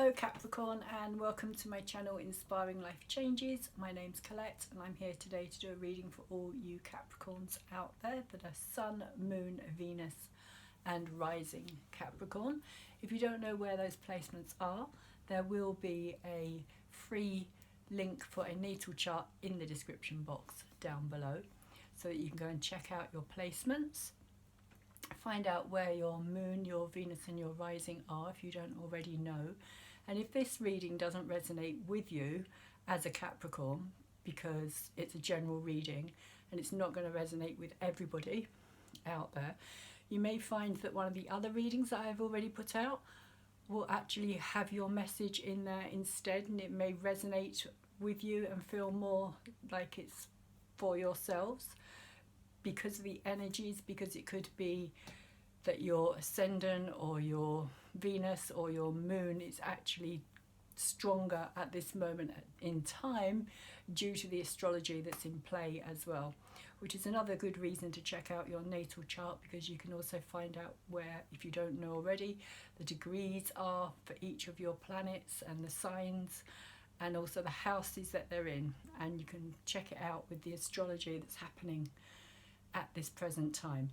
Hello Capricorn, and welcome to my channel Inspiring Life Changes. My name's Colette and I'm here today to do a reading for all you Capricorns out there that are Sun, Moon, Venus and Rising Capricorn. If you don't know where those placements are, there will be a free link for a natal chart in the description box down below so that you can go and check out your placements. Find out where your moon, your Venus and your rising are if you don't already know. And if this reading doesn't resonate with you as a Capricorn, because it's a general reading and it's not going to resonate with everybody out there, you may find that one of the other readings that I've already put out will actually have your message in there instead, and it may resonate with you and feel more like it's for yourselves because of the energies, because it could be that your ascendant or your Venus or your moon is actually stronger at this moment in time due to the astrology that's in play as well, which is another good reason to check out your natal chart, because you can also find out where, if you don't know already, the degrees are for each of your planets and the signs and also the houses that they're in, and you can check it out with the astrology that's happening at this present time.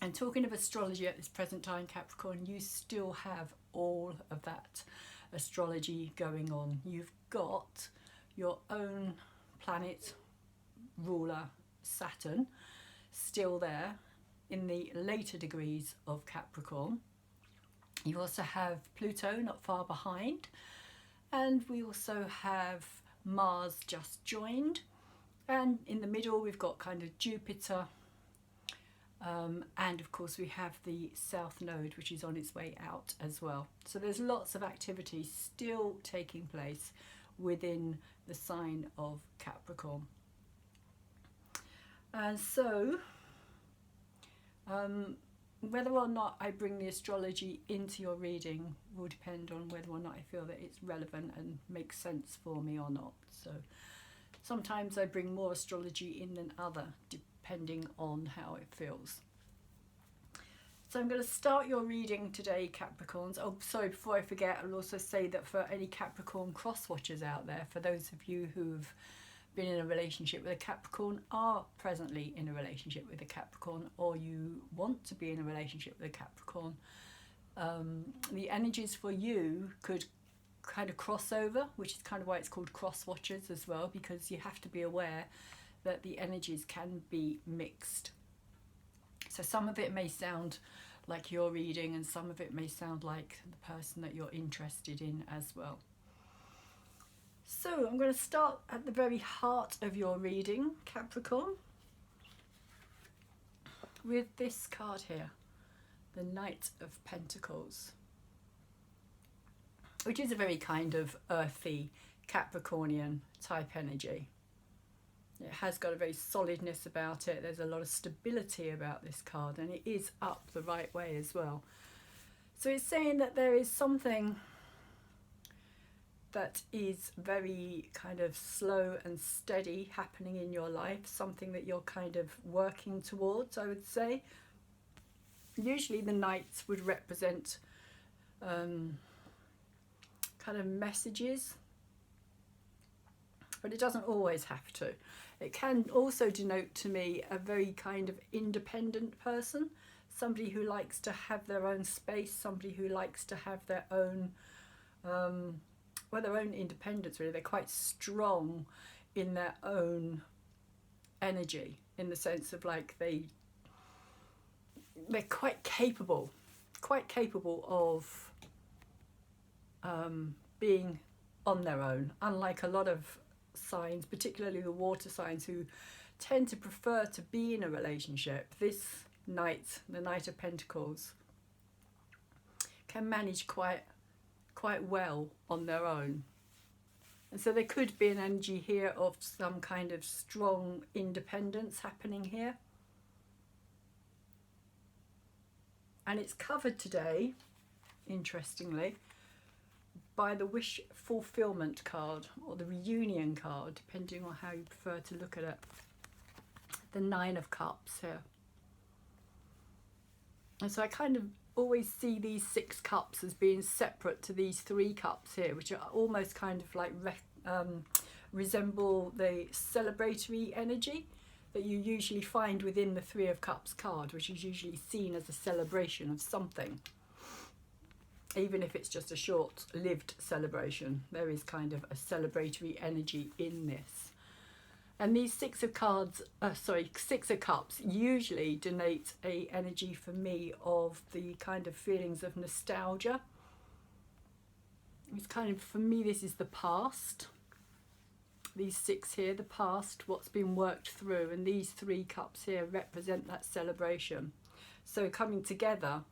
And talking of astrology at this present time, Capricorn, you still have all of that astrology going on. You've got your own planet ruler, Saturn, still there in the later degrees of Capricorn. You also have Pluto not far behind, and we also have Mars just joined. And in the middle we've got kind of Jupiter, and of course we have the South Node, which is on its way out as well. So there's lots of activity still taking place within the sign of Capricorn. And so whether or not I bring the astrology into your reading will depend on whether or not I feel that it's relevant and makes sense for me or not. So sometimes I bring more astrology in than other, depending on how it feels. So I'm going to start your reading today, Capricorns. Oh, sorry, before I forget, I'll also say that for any Capricorn cross-watchers out there, for those of you who've been in a relationship with a Capricorn, are presently in a relationship with a Capricorn, or you want to be in a relationship with a Capricorn, the energies for you could kind of crossover, which is kind of why it's called cross watchers as well, because you have to be aware that the energies can be mixed. So some of it may sound like your reading and some of it may sound like the person that you're interested in as well. So I'm going to start at the very heart of your reading, Capricorn, with this card here, the Knight of Pentacles, which is a very kind of earthy Capricornian type energy. It has got a very solidness about it. There's a lot of stability about this card, and it is up the right way as well. So it's saying that there is something that is very kind of slow and steady happening in your life, something that you're kind of working towards, I would say. Usually the knights would represent kind of messages, but it doesn't always have to. It can also denote to me a very kind of independent person, somebody who likes to have their own space, somebody who likes to have their own their own independence, really. They're quite strong in their own energy, in the sense of like they're quite capable of being on their own, unlike a lot of signs, particularly the water signs, who tend to prefer to be in a relationship. This knight, the Knight of Pentacles, can manage quite well on their own. And so there could be an energy here of some kind of strong independence happening here. And it's covered today, interestingly, by the Wish Fulfillment card, or the Reunion card, depending on how you prefer to look at it. The Nine of Cups here. And so I kind of always see these 6 cups as being separate to these 3 cups here, which are almost kind of like resemble the celebratory energy that you usually find within the 3 of Cups card, which is usually seen as a celebration of something. Even if it's just a short-lived celebration, there is kind of a celebratory energy in this. And these 6 of Cups usually denote a energy for me of the kind of feelings of nostalgia. It's kind of, for me, this is the past. These 6 here, the past, what's been worked through, and these 3 cups here represent that celebration. So coming together,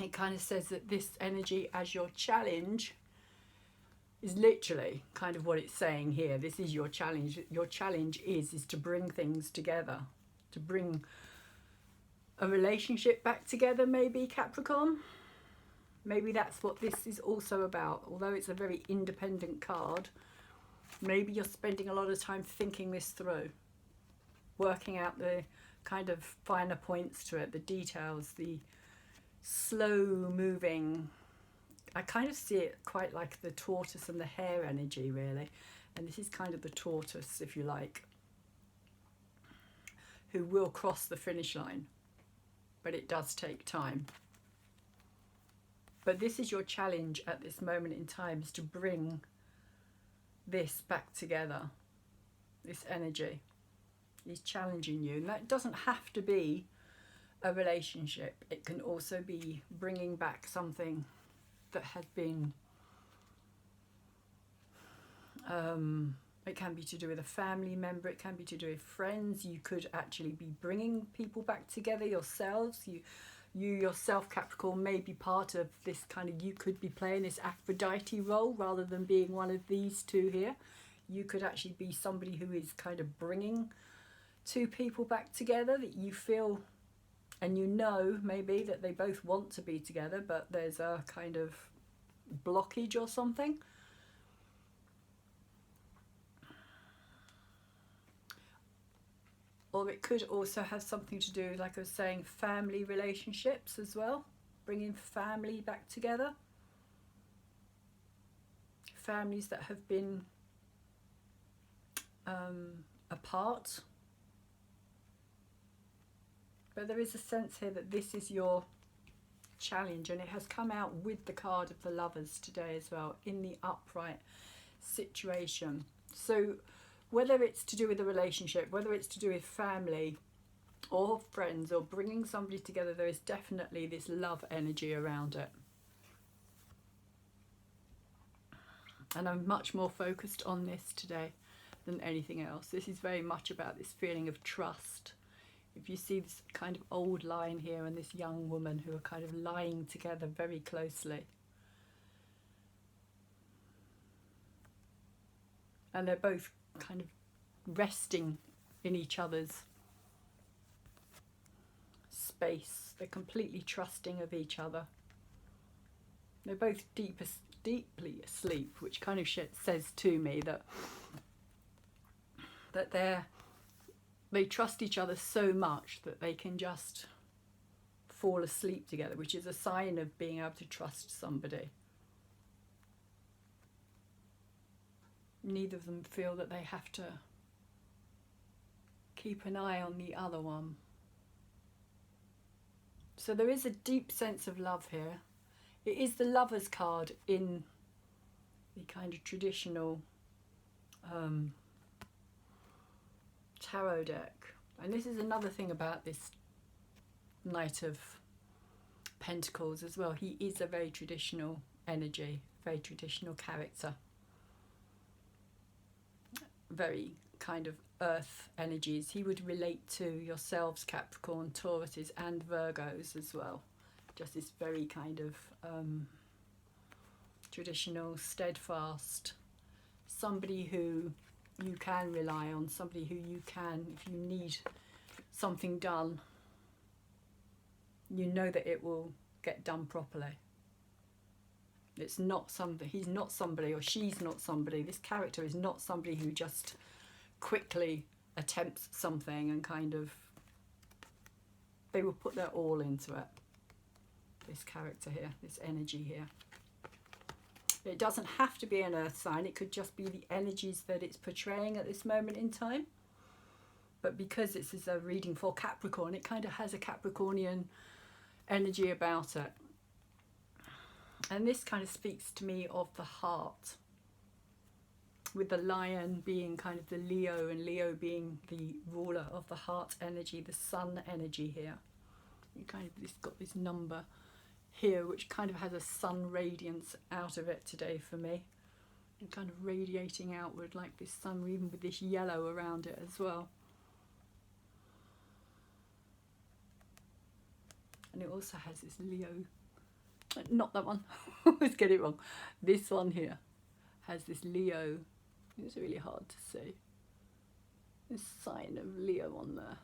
it kind of says that this energy as your challenge is literally kind of what it's saying here. This is your challenge. Your challenge is to bring things together, to bring a relationship back together, maybe, Capricorn. Maybe that's what this is also about. Although it's a very independent card, maybe you're spending a lot of time thinking this through, working out the kind of finer points to it, the details, the slow moving. I kind of see it quite like the tortoise and the hare energy, really. And this is kind of the tortoise, if you like, who will cross the finish line. But it does take time. But this is your challenge at this moment in time, is to bring this back together. This energy is challenging you. And that doesn't have to be a relationship. It can also be bringing back something that has been, it can be to do with a family member, it can be to do with friends. You could actually be bringing people back together yourselves. You yourself, Capricorn, may be part of this kind of, you could be playing this Aphrodite role rather than being one of these 2 here. You could actually be somebody who is kind of bringing 2 people back together that you feel, and you know maybe that they both want to be together, but there's a kind of blockage or something. Or it could also have something to do, like I was saying, family relationships as well. Bringing family back together. Families that have been apart. But there is a sense here that this is your challenge, and it has come out with the card of the Lovers today as well, in the upright situation. So whether it's to do with a relationship, whether it's to do with family or friends or bringing somebody together, there is definitely this love energy around it. And I'm much more focused on this today than anything else. This is very much about this feeling of trust. If you see this kind of old line here and this young woman who are kind of lying together very closely. And they're both kind of resting in each other's space. They're completely trusting of each other. They're both deeply asleep, which kind of says to me that they trust each other so much that they can just fall asleep together, which is a sign of being able to trust somebody. Neither of them feel that they have to keep an eye on the other one. So there is a deep sense of love here. It is the Lovers card in the kind of traditional tarot deck. And this is another thing about this Knight of Pentacles as well. He is a very traditional energy, very traditional character. Very kind of earth energies. He would relate to yourselves, Capricorn, Tauruses and Virgos as well. Just this very kind of traditional, steadfast, somebody who you can rely on, somebody who you can, if you need something done, you know that it will get done properly. It's not somebody, he's not somebody, or she's not somebody, this character is not somebody who just quickly attempts something and kind of, they will put their all into it. this character here, this energy here. It doesn't have to be an earth sign. It could just be the energies that it's portraying at this moment in time. But because this is a reading for Capricorn, it kind of has a Capricornian energy about it. And this kind of speaks to me of the heart, with the lion being kind of the Leo, and Leo being the ruler of the heart energy, the sun energy here. You kind of got this number here which kind of has a sun radiance out of it today for me, and kind of radiating outward like this sun, even with this yellow around it as well. And it also has this Leo, not that one, I always get it wrong, this one here has this Leo. It's really hard to see, this sign of Leo on there.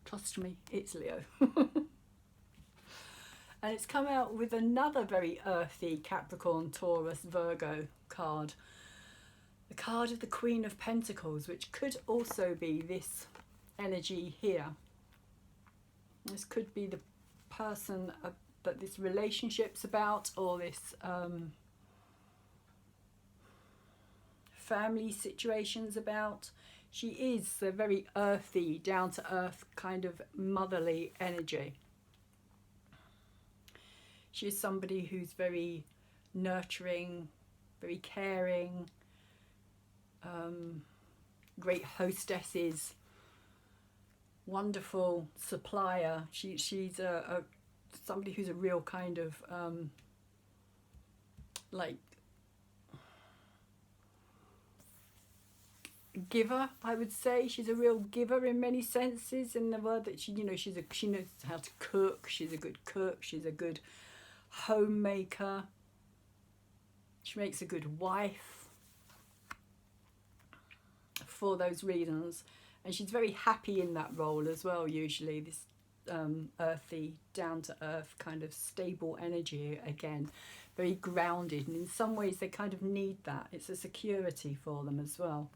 Trust me, it's Leo. And it's come out with another very earthy Capricorn, Taurus, Virgo card. The card of the Queen of Pentacles, which could also be this energy here. This could be the person that this relationship's about, or this family situation's about. She is a very earthy, down-to-earth kind of motherly energy. She is somebody who's very nurturing, very caring, great hostesses, wonderful supplier. She's somebody who's a real kind of like giver, I would say. She's a real giver in many senses, in the word that she knows how to cook. She's a good cook. She's a good homemaker. She makes a good wife for those reasons, and she's very happy in that role as well. Usually this earthy, down-to-earth kind of stable energy, again very grounded, and in some ways they kind of need that. It's a security for them as well,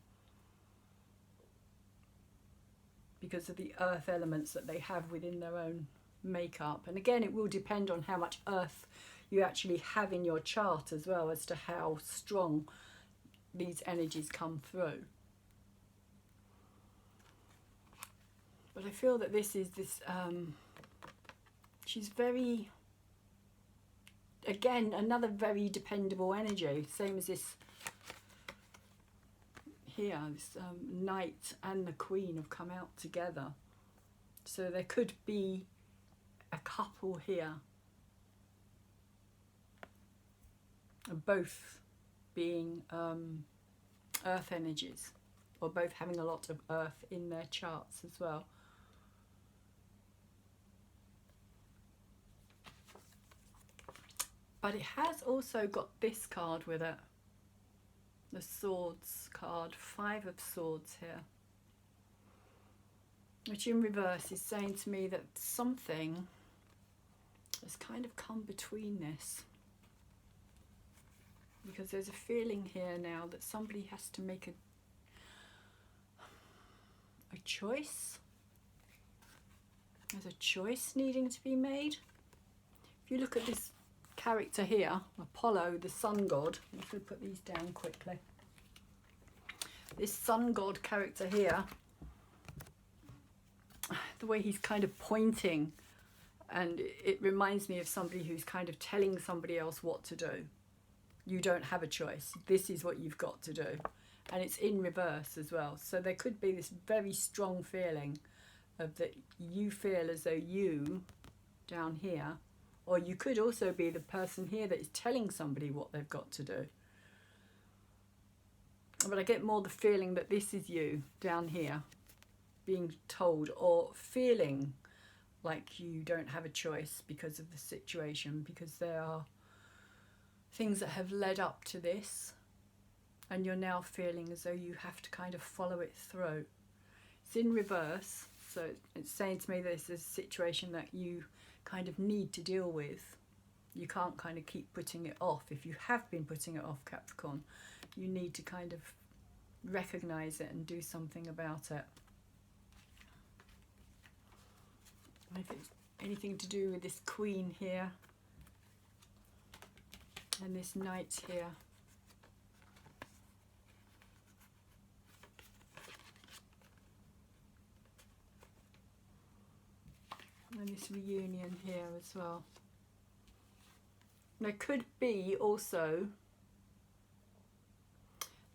because of the earth elements that they have within their own makeup. And again, it will depend on how much earth you actually have in your chart as well, as to how strong these energies come through. But I feel that this is this she's very, again, another very dependable energy, same as this here. This Knight and the Queen have come out together, so there could be a couple here, both being earth energies, or both having a lot of earth in their charts as well. But it has also got this card with it, the Swords card, 5 of Swords here, which in reverse is saying to me that something has kind of come between this, because there's a feeling here now that somebody has to make a choice. There's a choice needing to be made. If you look at this character here, Apollo, the sun god, I'm just going to put these down quickly. This sun god character here, the way he's kind of pointing, and it reminds me of somebody who's kind of telling somebody else what to do. You don't have a choice. This is what you've got to do. And it's in reverse as well. So there could be this very strong feeling of that you feel as though you, down here, or you could also be the person here that is telling somebody what they've got to do. But I get more the feeling that this is you, down here, being told or feeling like you don't have a choice because of the situation, because there are things that have led up to this, and you're now feeling as though you have to kind of follow it through. It's in reverse, so it's saying to me that this is a situation that you kind of need to deal with. You can't kind of keep putting it off. If you have been putting it off, Capricorn, you need to kind of recognize it and do something about it. And if it's anything to do with this Queen here and this Knight here. And this reunion here as well. There could be also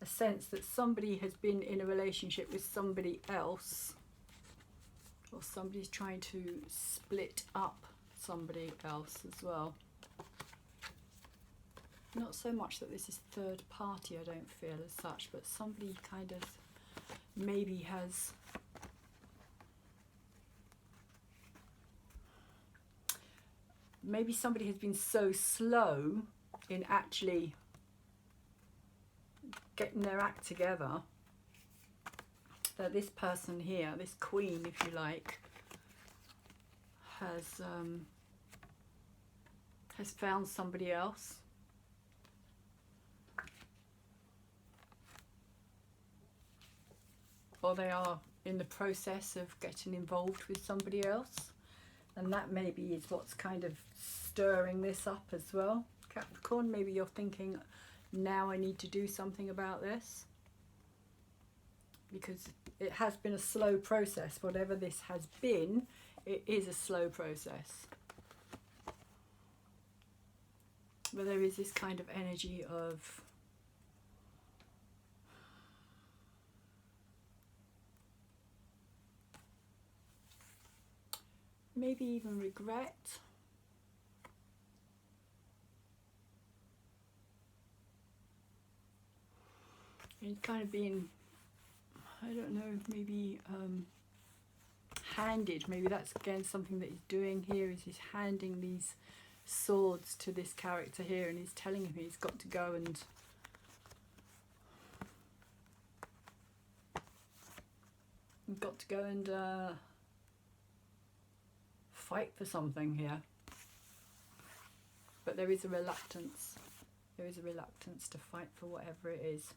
a sense that somebody has been in a relationship with somebody else, or somebody's trying to split up somebody else as well. Not so much that this is third party, I don't feel as such, but somebody kind of maybe has somebody has been so slow in actually getting their act together that this person here, this Queen if you like, has found somebody else. Or they are in the process of getting involved with somebody else. And that maybe is what's kind of stirring this up as well. Capricorn, maybe you're thinking, now I need to do something about this. Because it has been a slow process. Whatever this has been, it is a slow process. But there is this kind of energy of maybe even regret. And kind of being, I don't know, maybe handed. Maybe that's again something that he's doing here, is he's handing these swords to this character here, and he's telling him he's got to go and fight for something here. But there is a reluctance. There is a reluctance to fight for whatever it is.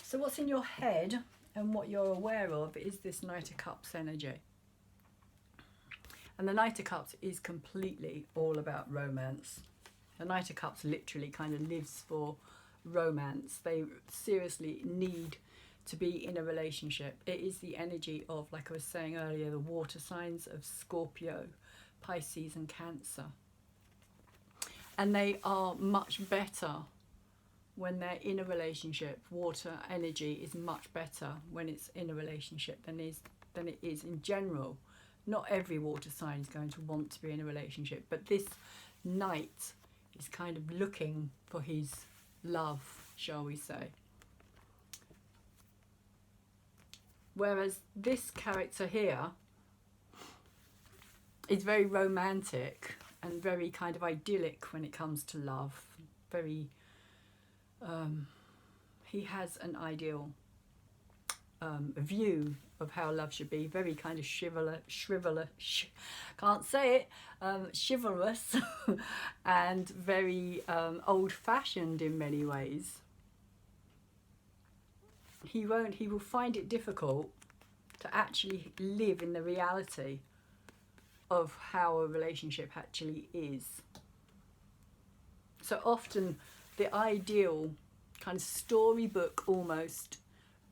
So what's in your head and what you're aware of is this Knight of Cups energy. And the Knight of Cups is completely all about romance. The Knight of Cups literally kind of lives for romance. They seriously need to be in a relationship. It is the energy of, like I was saying earlier, the water signs of Scorpio, Pisces and Cancer. And they are much better when they're in a relationship. Water energy is much better when it's in a relationship than it is in general. Not every water sign is going to want to be in a relationship, but this Knight is kind of looking for his love, shall we say. Whereas this character here is very romantic and very kind of idyllic when it comes to love. Very, he has an ideal view of how love should be. Very kind of chivalrous and very old-fashioned in many ways. He will find it difficult to actually live in the reality of how a relationship actually is. So often the ideal kind of storybook almost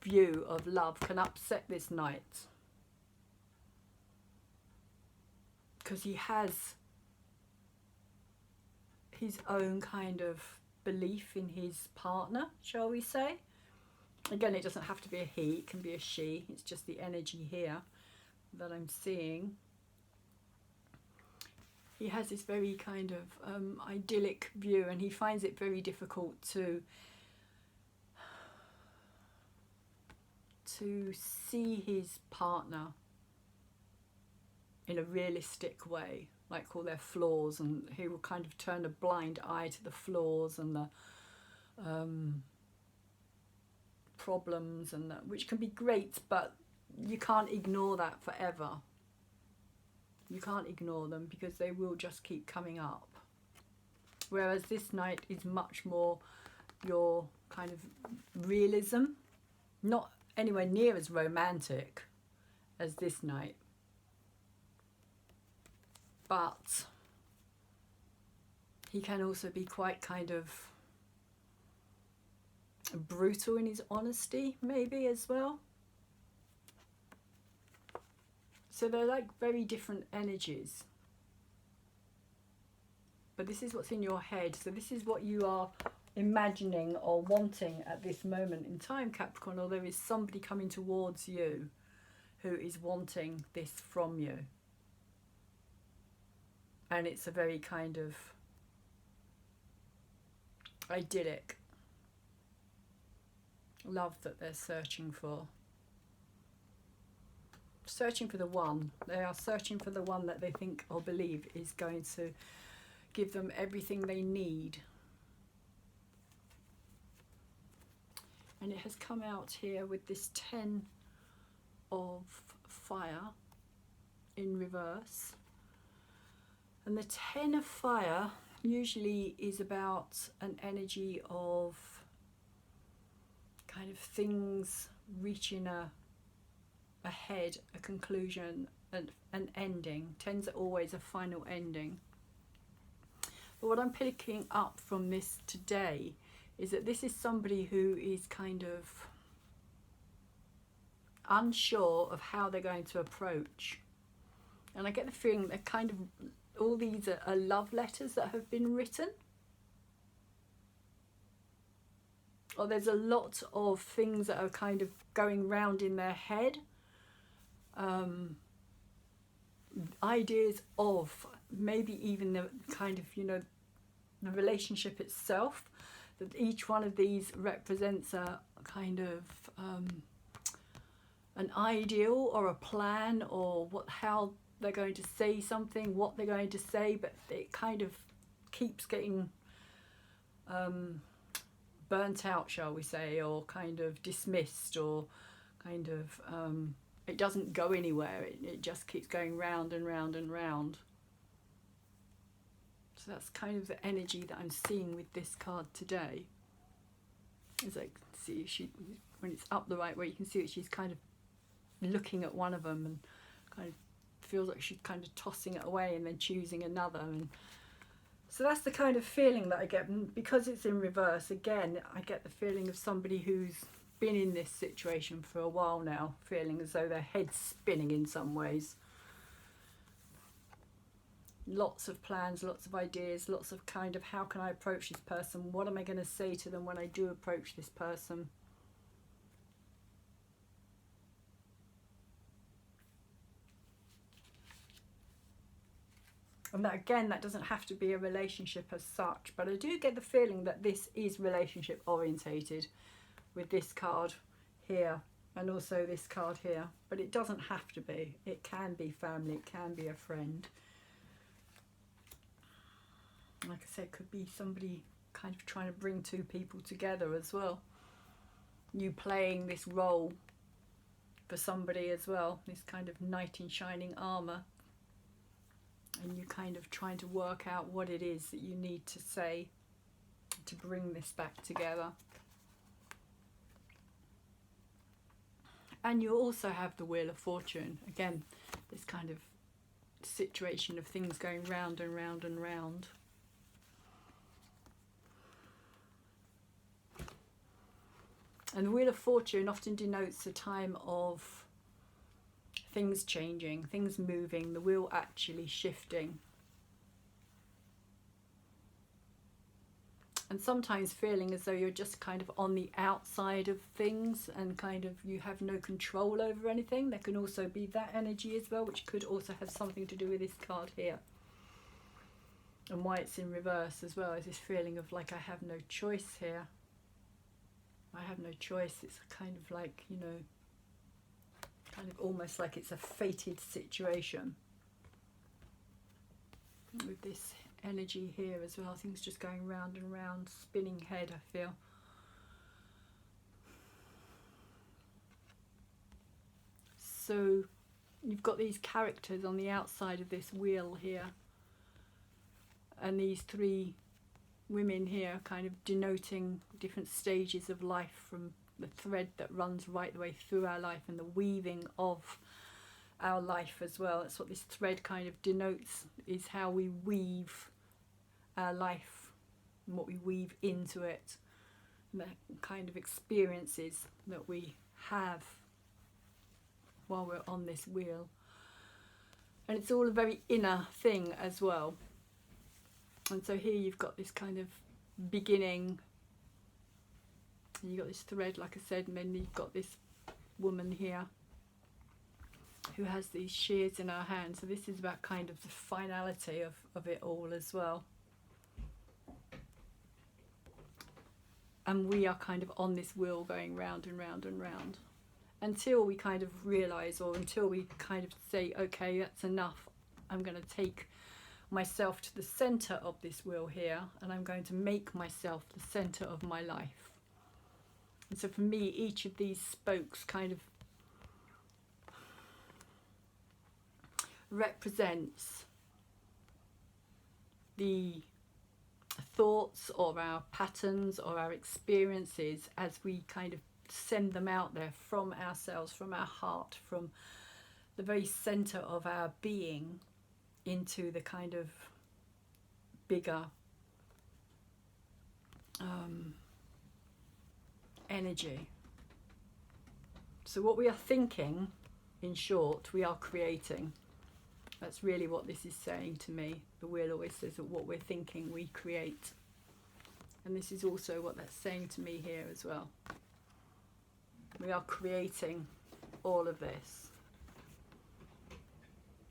view of love can upset this Knight, because he has his own kind of belief in his partner, shall we say. Again, it doesn't have to be a he, it can be a she. It's just the energy here that I'm seeing. He has this very kind of idyllic view, and he finds it very difficult to see his partner in a realistic way, like all their flaws, and he will kind of turn a blind eye to the flaws and the problems, and which can be great, but you can't ignore that forever. You can't ignore them because they will just keep coming up. Whereas this Knight is much more your kind of realism, not anywhere near as romantic as this Knight. But he can also be quite kind of brutal in his honesty, maybe, as well. So they're like very different energies. But this is what's in your head. So this is what you are imagining or wanting at this moment in time, Capricorn, or there is somebody coming towards you who is wanting this from you. And it's a very kind of idyllic love that they're searching for. Searching for the one. They are searching for the one that they think or believe is going to give them everything they need. And it has come out here with this 10 of fire in reverse. And the 10 of fire usually is about an energy of kind of things reaching a head, a conclusion, an ending. 10s are always a final ending. But what I'm picking up from this today is that this is somebody who is kind of unsure of how they're going to approach. And I get the feeling they're kind of, all these are love letters that have been written. Or there's a lot of things that are kind of going round in their head. Ideas of maybe even the kind of, you know, the relationship itself. That each one of these represents a kind of an ideal or a plan, or how they're going to say something, what they're going to say, but it kind of keeps getting burnt out, shall we say, or kind of dismissed, or kind of it doesn't go anywhere. It just keeps going round and round and round. So that's kind of the energy that I'm seeing with this card today. As I see, when it's up the right way, you can see that she's kind of looking at one of them and kind of feels like she's kind of tossing it away and then choosing another. And so that's the kind of feeling that I get. And because it's in reverse, again, I get the feeling of somebody who's been in this situation for a while now, feeling as though their head's spinning in some ways. Lots of plans, lots of ideas, lots of kind of, how can I approach this person? What am I going to say to them when I do approach this person? And that, again, that doesn't have to be a relationship as such, but I do get the feeling that this is relationship orientated with this card here and also this card here, but it doesn't have to be. It can be family, it can be a friend. Like I said, it could be somebody kind of trying to bring two people together as well. You playing this role for somebody as well, this kind of knight in shining armour. And you kind of trying to work out what it is that you need to say to bring this back together. And you also have the Wheel of Fortune. Again, this kind of situation of things going round and round and round. And the Wheel of Fortune often denotes a time of things changing, things moving, the wheel actually shifting. And sometimes feeling as though you're just kind of on the outside of things and kind of you have no control over anything. There can also be that energy as well, which could also have something to do with this card here. And why it's in reverse as well is this feeling of like I have no choice here. I have no choice. It's kind of like, you know, kind of almost like it's a fated situation with this energy here as well. Things just going round and round, spinning head, I feel. So you've got these characters on the outside of this wheel here, and these three women here kind of denoting different stages of life, from the thread that runs right the way through our life and the weaving of our life as well. That's what this thread kind of denotes, is how we weave our life and what we weave into it, and the kind of experiences that we have while we're on this wheel. And it's all a very inner thing as well. And so here you've got this kind of beginning, and you've got this thread, like I said, and then you've got this woman here who has these shears in her hand. So this is about kind of the finality of it all as well. And we are kind of on this wheel going round and round and round until we kind of realise, or until we kind of say, okay, that's enough. I'm going to take myself to the centre of this wheel here, and I'm going to make myself the centre of my life. And so for me, each of these spokes kind of represents the thoughts or our patterns or our experiences as we kind of send them out there from ourselves, from our heart, from the very centre of our being into the kind of bigger energy. So what we are thinking, in short, we are creating. That's really what this is saying to me. The wheel always says that what we're thinking, we create. And this is also what that's saying to me here as well. We are creating all of this.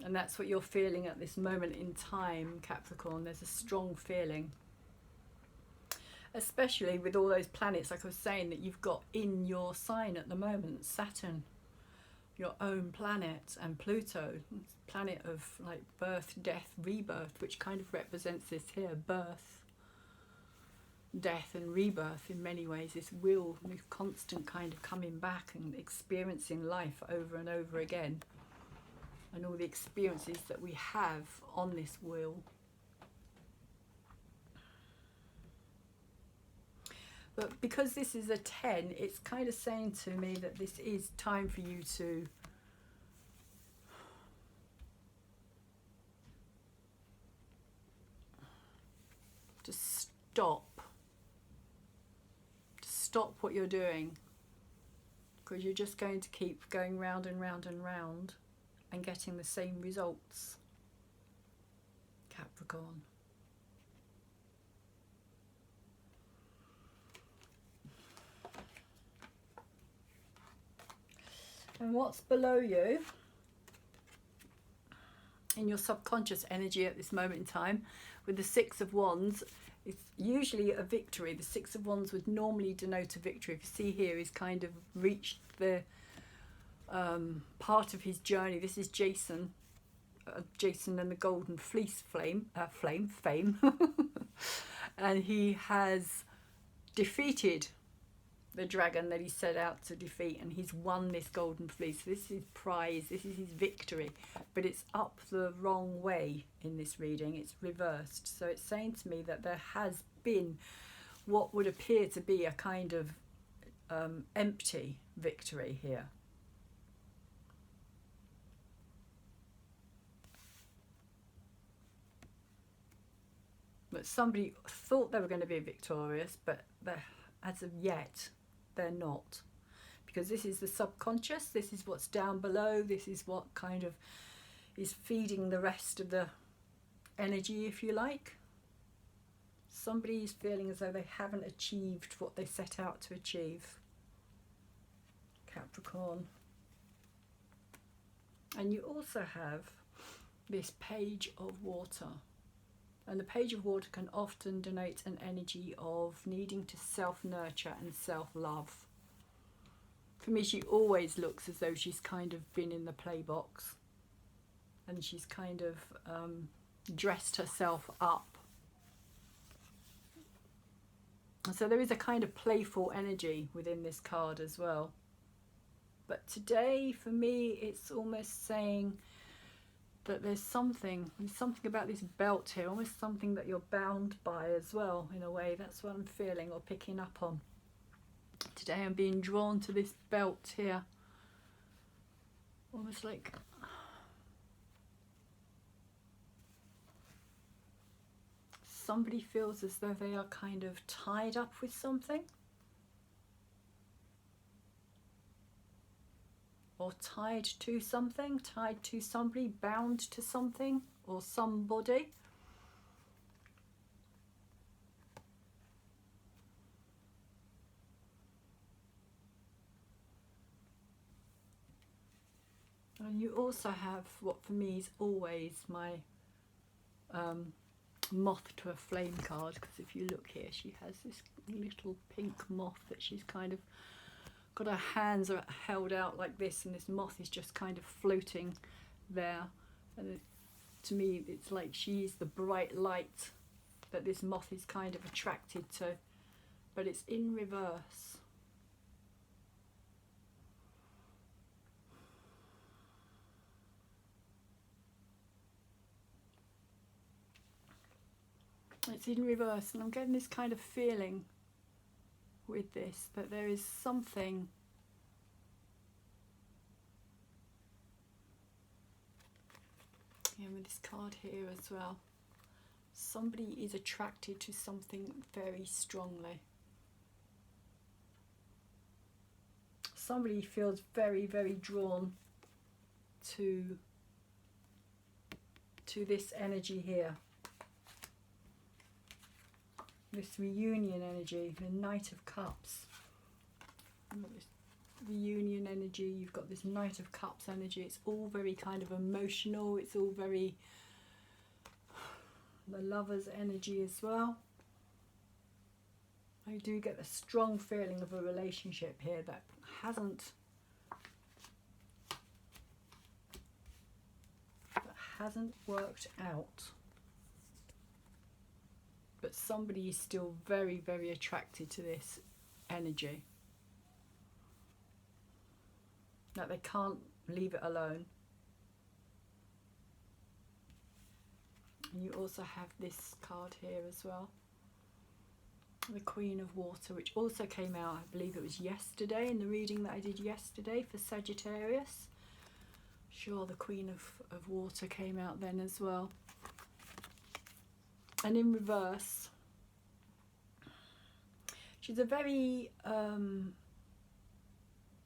And that's what you're feeling at this moment in time, Capricorn. There's a strong feeling. Especially with all those planets, like I was saying, that you've got in your sign at the moment. Saturn, your own planet, and Pluto, planet of like birth, death, rebirth, which kind of represents this here, birth, death and rebirth in many ways. This wheel, this constant kind of coming back and experiencing life over and over again, and all the experiences that we have on this wheel. But because this is a 10, it's kind of saying to me that this is time for you to stop what you're doing, because you're just going to keep going round and round and round and getting the same results, Capricorn. And what's below you in your subconscious energy at this moment in time with the Six of Wands, it's usually a victory. The Six of Wands would normally denote a victory. If you see here, he's kind of reached the part of his journey. This is Jason and the Golden Fleece fame. And he has defeated the dragon that he set out to defeat, and he's won this golden fleece. This is his prize, this is his victory, but it's up the wrong way in this reading. It's reversed. So it's saying to me that there has been what would appear to be a kind of empty victory here. But somebody thought they were going to be victorious, but as of yet they're not, because this is the subconscious, this is what's down below, this is what kind of is feeding the rest of the energy, if you like. Somebody is feeling as though they haven't achieved what they set out to achieve, Capricorn. And you also have this Page of Water. And the Page of Water can often denote an energy of needing to self-nurture and self-love. For me, she always looks as though she's kind of been in the play box, and she's kind of dressed herself up. And so there is a kind of playful energy within this card as well. But today, for me, it's almost saying that there's something about this belt here, almost something that you're bound by as well, in a way. That's what I'm feeling or picking up on. Today I'm being drawn to this belt here. Almost like somebody feels as though they are kind of tied up with something, or tied to something, tied to somebody, bound to something or somebody. And you also have what for me is always my moth to a flame card, because if you look here, she has this little pink moth that she's kind of got, her hands are held out like this, and this moth is just kind of floating there. And to me, it's like she's the bright light that this moth is kind of attracted to, but it's in reverse. It's in reverse, and I'm getting this kind of feeling with this, that there is something with this card here as well. Somebody is attracted to something very strongly. Somebody feels very, very drawn to this energy here. This reunion energy, the Knight of Cups. You've got this reunion energy, you've got this Knight of Cups energy. It's all very kind of emotional, it's all very, the Lover's energy as well. I do get a strong feeling of a relationship here that hasn't worked out. But somebody is still very, very attracted to this energy. That they can't leave it alone. And you also have this card here as well. The Queen of Water, which also came out, I believe it was yesterday, in the reading that I did yesterday for Sagittarius. Sure, the Queen of Water came out then as well. And in reverse, she's a very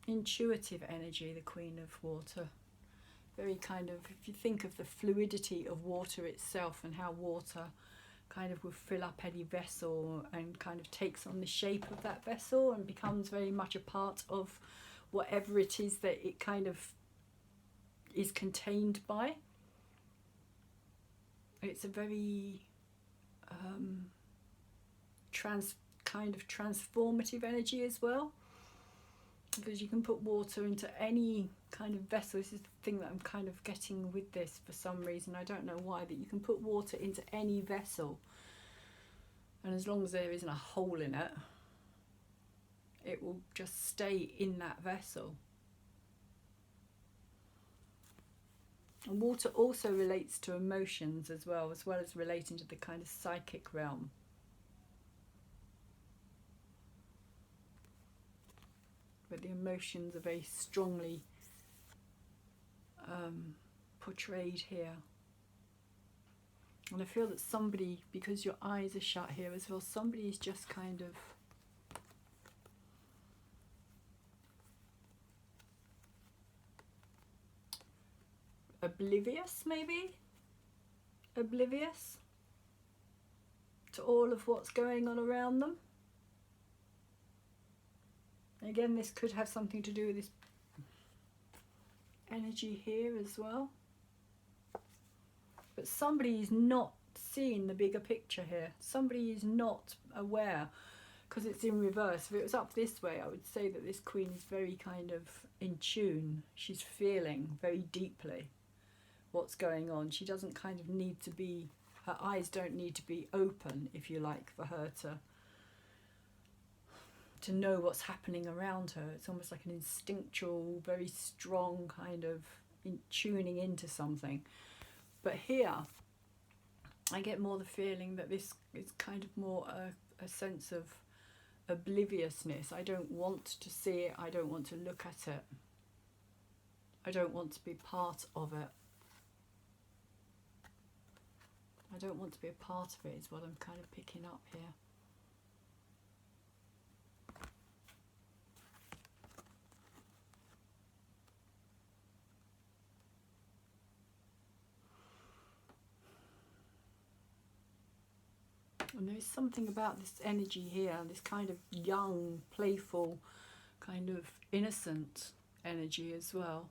intuitive energy, the Queen of Water. Very kind of, if you think of the fluidity of water itself and how water kind of will fill up any vessel and kind of takes on the shape of that vessel and becomes very much a part of whatever it is that it kind of is contained by. It's a very kind of transformative energy as well, because you can put water into any kind of vessel. This is the thing that I'm kind of getting with this for some reason, I don't know why, that you can put water into any vessel, and as long as there isn't a hole in it, it will just stay in that vessel. And water also relates to emotions as well as relating to the kind of psychic realm. But the emotions are very strongly portrayed here. And I feel that somebody, because your eyes are shut here as well, somebody is just kind of oblivious, maybe? Oblivious to all of what's going on around them. Again, this could have something to do with this energy here as well. But somebody is not seeing the bigger picture here. Somebody is not aware, because it's in reverse. If it was up this way, I would say that this queen is very kind of in tune. She's feeling very deeply what's going on. She doesn't kind of need to be, her eyes don't need to be open, if you like, for her to know what's happening around her. It's almost like an instinctual, very strong kind of tuning into something. But here, I get more the feeling that this is kind of more a sense of obliviousness. I don't want to see it. I don't want to look at it. I don't want to be part of it. I don't want to be a part of it, is what I'm kind of picking up here. And there is something about this energy here, this kind of young, playful, kind of innocent energy as well.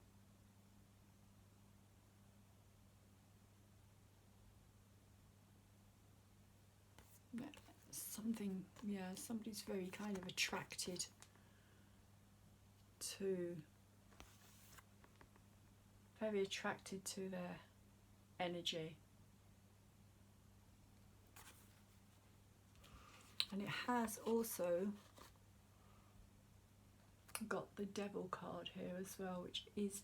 Something, yeah, somebody's very kind of attracted to, very attracted to their energy. And it has also got the Devil card here as well, which is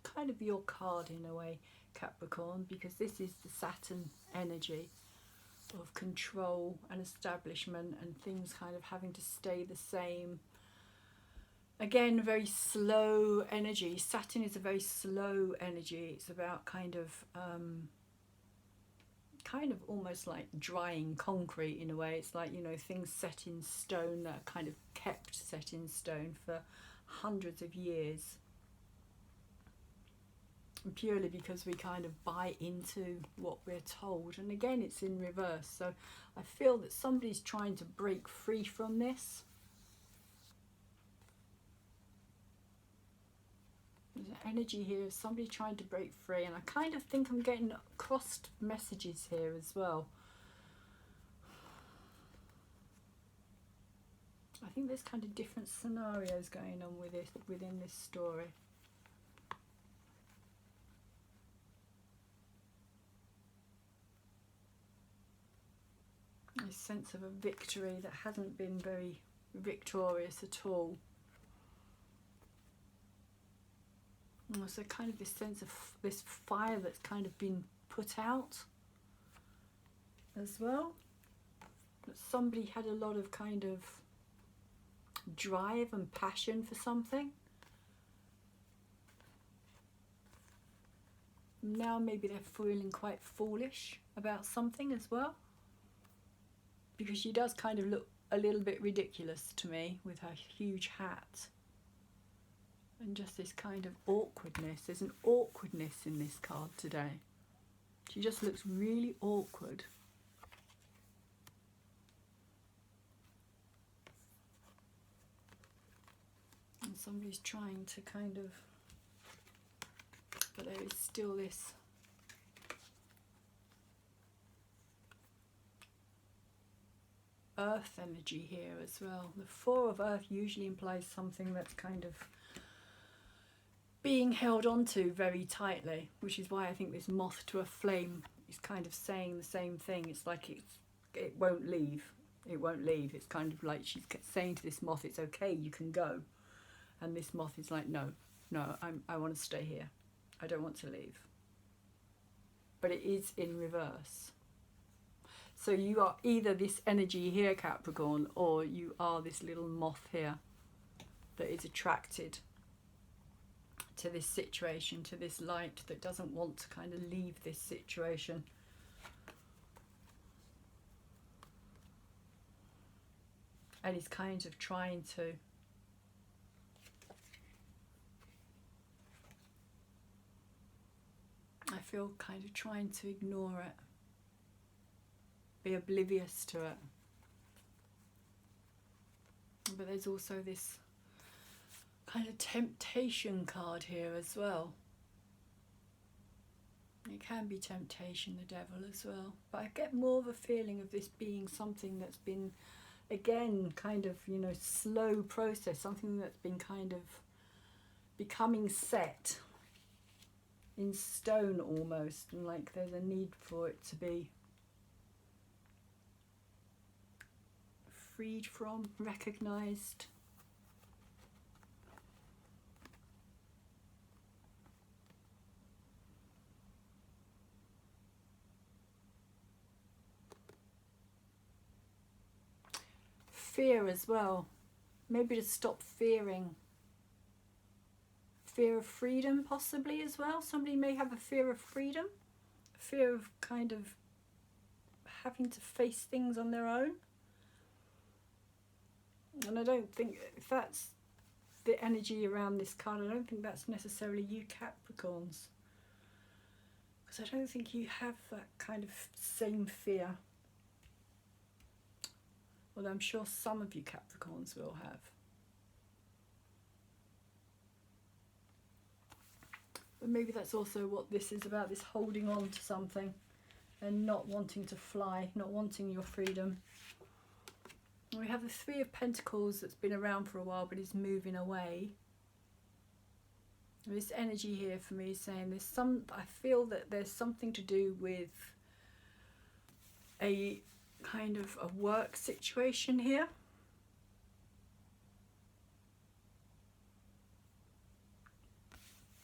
kind of your card in a way, Capricorn, because this is the Saturn energy of control and establishment and things kind of having to stay the same. Again, very slow energy. Saturn is a very slow energy. It's about kind of almost like drying concrete in a way. It's like, you know, things set in stone that are kind of kept set in stone for hundreds of years, and purely because we kind of buy into what we're told. And again, it's in reverse, so I feel that somebody's trying to break free from this. There's an energy here of somebody trying to break free, and I kind of think I'm getting crossed messages here as well. I think there's kind of different scenarios going on with it within this story. A sense of a victory that hasn't been very victorious at all. And also kind of this sense of this fire that's kind of been put out as well. That somebody had a lot of kind of drive and passion for something. Now maybe they're feeling quite foolish about something as well, because she does kind of look a little bit ridiculous to me with her huge hat and just this kind of awkwardness. There's an awkwardness in this card today. She just looks really awkward. And somebody's trying to kind of, but there is still this earth energy here as well. The Four of Earth usually implies something that's kind of being held onto very tightly, which is why I think this moth to a flame is kind of saying the same thing. It's like it won't leave. It won't leave. It's kind of like she's saying to this moth, it's okay, you can go. And this moth is like, no, I want to stay here. I don't want to leave. But it is in reverse. So you are either this energy here, Capricorn, or you are this little moth here that is attracted to this situation, to this light, that doesn't want to kind of leave this situation. And is kind of trying to feel kind of trying to ignore it, be oblivious to it. But there's also this kind of temptation card here as well. It can be temptation, the Devil as well. But I get more of a feeling of this being something that's been, again, kind of, you know, slow process, something that's been kind of becoming set in stone almost, and like there's a need for it to be freed from, recognized. Fear as well, maybe to stop fearing. Fear of freedom possibly as well. Somebody may have a fear of freedom, a fear of kind of having to face things on their own. And I don't think, if that's the energy around this card, I don't think that's necessarily you Capricorns. Because I don't think you have that kind of same fear. Although I'm sure some of you Capricorns will have. But maybe that's also what this is about, this holding on to something and not wanting to fly, not wanting your freedom. We have the Three of Pentacles that's been around for a while but is moving away. And this energy here for me is saying I feel that there's something to do with a kind of a work situation here.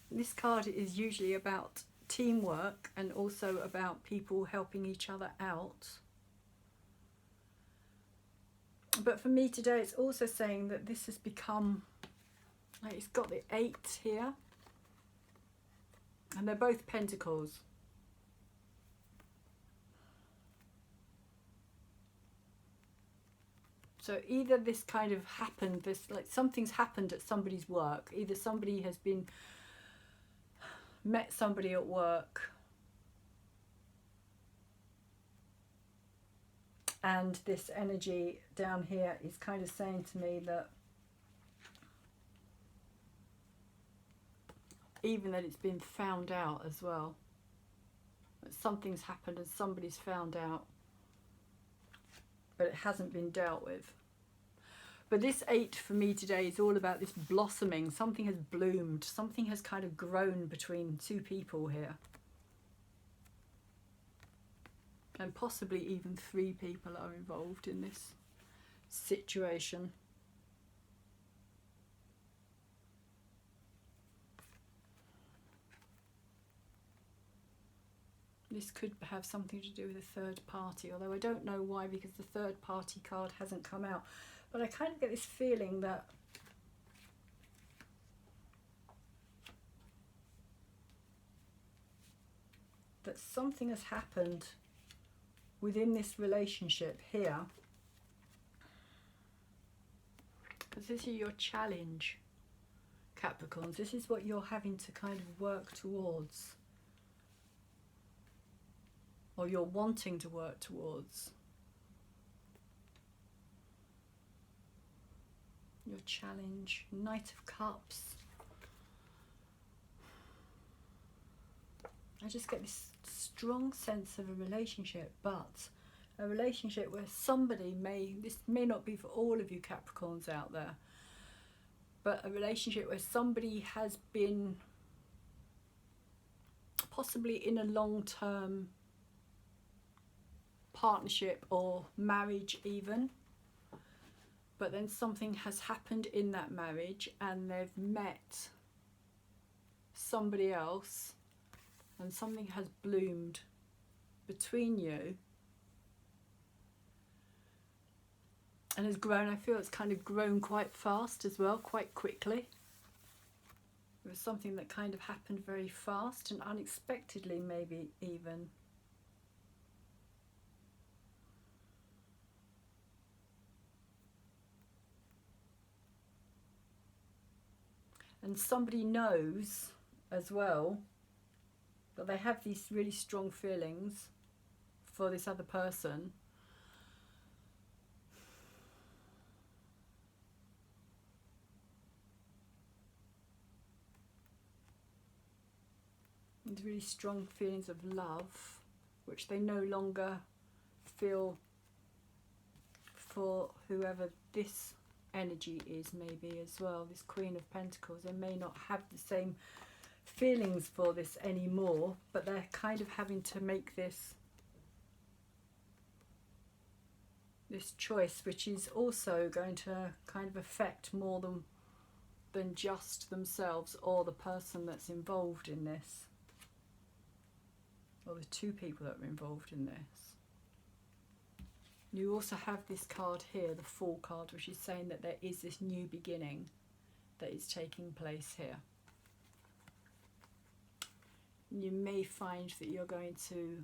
This card is usually about teamwork and also about people helping each other out. But for me today, it's also saying that this has become, like, it's got the 8 here. And they're both pentacles. So either this kind of happened, like something's happened at somebody's work. Either somebody has met somebody at work and this energy down here is kind of saying to me that even that it's been found out as well, that something's happened and somebody's found out, but it hasn't been dealt with. But this 8 for me today is all about this blossoming. Something has bloomed. Something has kind of grown between two people here. And possibly even 3 people are involved in this situation. This could have something to do with a third party, although I don't know why, because the third party card hasn't come out. But I kind of get this feeling that something has happened within this relationship here. Because this is your challenge, Capricorns. This is what you're having to kind of work towards. Or you're wanting to work towards. Your challenge. Knight of Cups. I just get this strong sense of a relationship, but a relationship where somebody this may not be for all of you Capricorns out there, but a relationship where somebody has been possibly in a long-term partnership or marriage even, but then something has happened in that marriage and they've met somebody else and something has bloomed between you and has grown. I feel it's kind of grown quite fast as well, quite quickly. It was something that kind of happened very fast and unexpectedly, maybe even. And somebody knows as well that they have these really strong feelings for this other person. These really strong feelings of love, which they no longer feel for whoever this energy is, maybe as well, this Queen of Pentacles. They may not have the same feelings for this anymore, but they're kind of having to make this choice, which is also going to kind of affect more than just themselves or the person that's involved in this, or the 2 people that are involved in this. You also have this card here, the Fool card, which is saying that there is this new beginning that is taking place here. You may find that you're going to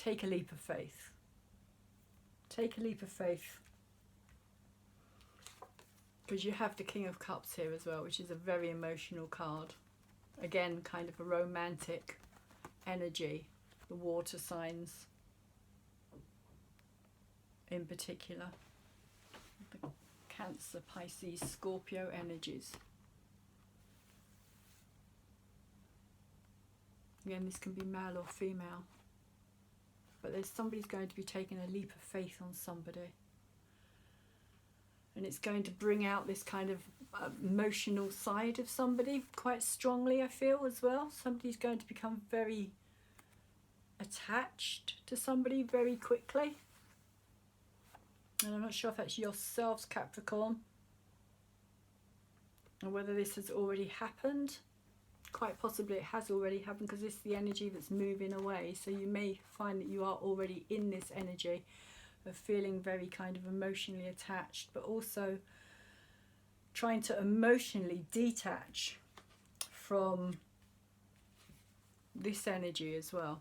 take a leap of faith. Take a leap of faith. Because you have the King of Cups here as well, which is a very emotional card. Again, kind of a romantic energy. The water signs in particular. The Cancer, Pisces, Scorpio energies. Again, this can be male or female. But there's somebody's going to be taking a leap of faith on somebody. And it's going to bring out this kind of emotional side of somebody quite strongly, I feel, as well. Somebody's going to become very attached to somebody very quickly. And I'm not sure if that's yourselves, Capricorn, or whether this has already happened. Quite possibly it has already happened, because this is the energy that's moving away. So you may find that you are already in this energy of feeling very kind of emotionally attached, but also trying to emotionally detach from this energy as well,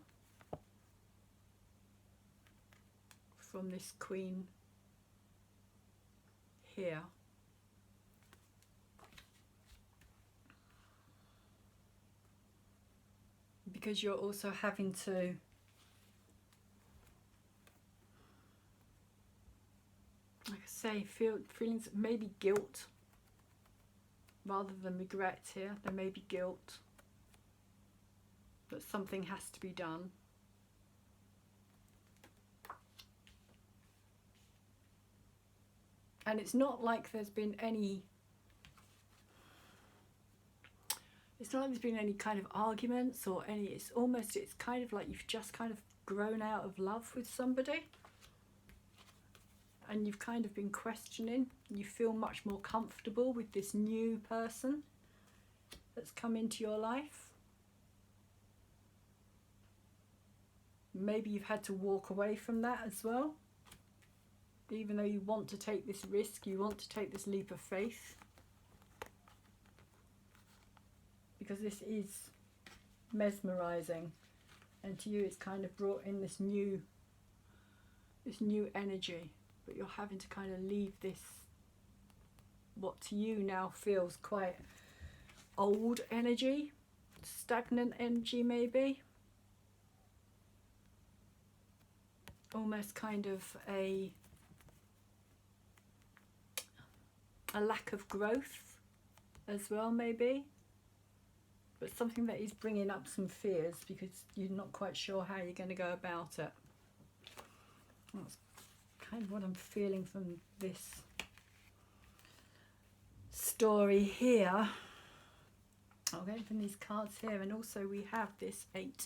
from this Queen here. Because you're also having to like I say, feelings, maybe guilt rather than regret here. There may be guilt that something has to be done. And it's not like there's been any, it's not like there's been any kind of arguments or any, it's kind of like you've just kind of grown out of love with somebody. And you've kind of been questioning. You feel much more comfortable with this new person that's come into your life. Maybe you've had to walk away from that as well. Even though you want to take this risk, you want to take this leap of faith. Because this is mesmerizing. And to you it's kind of brought in this new energy. But you're having to kind of leave this, what to you now feels quite old energy, stagnant energy maybe. Almost kind of a lack of growth as well maybe. But something that is bringing up some fears because you're not quite sure how you're going to go about it. That's kind of what I'm feeling from this story here. I'll open these cards here, and also we have this 8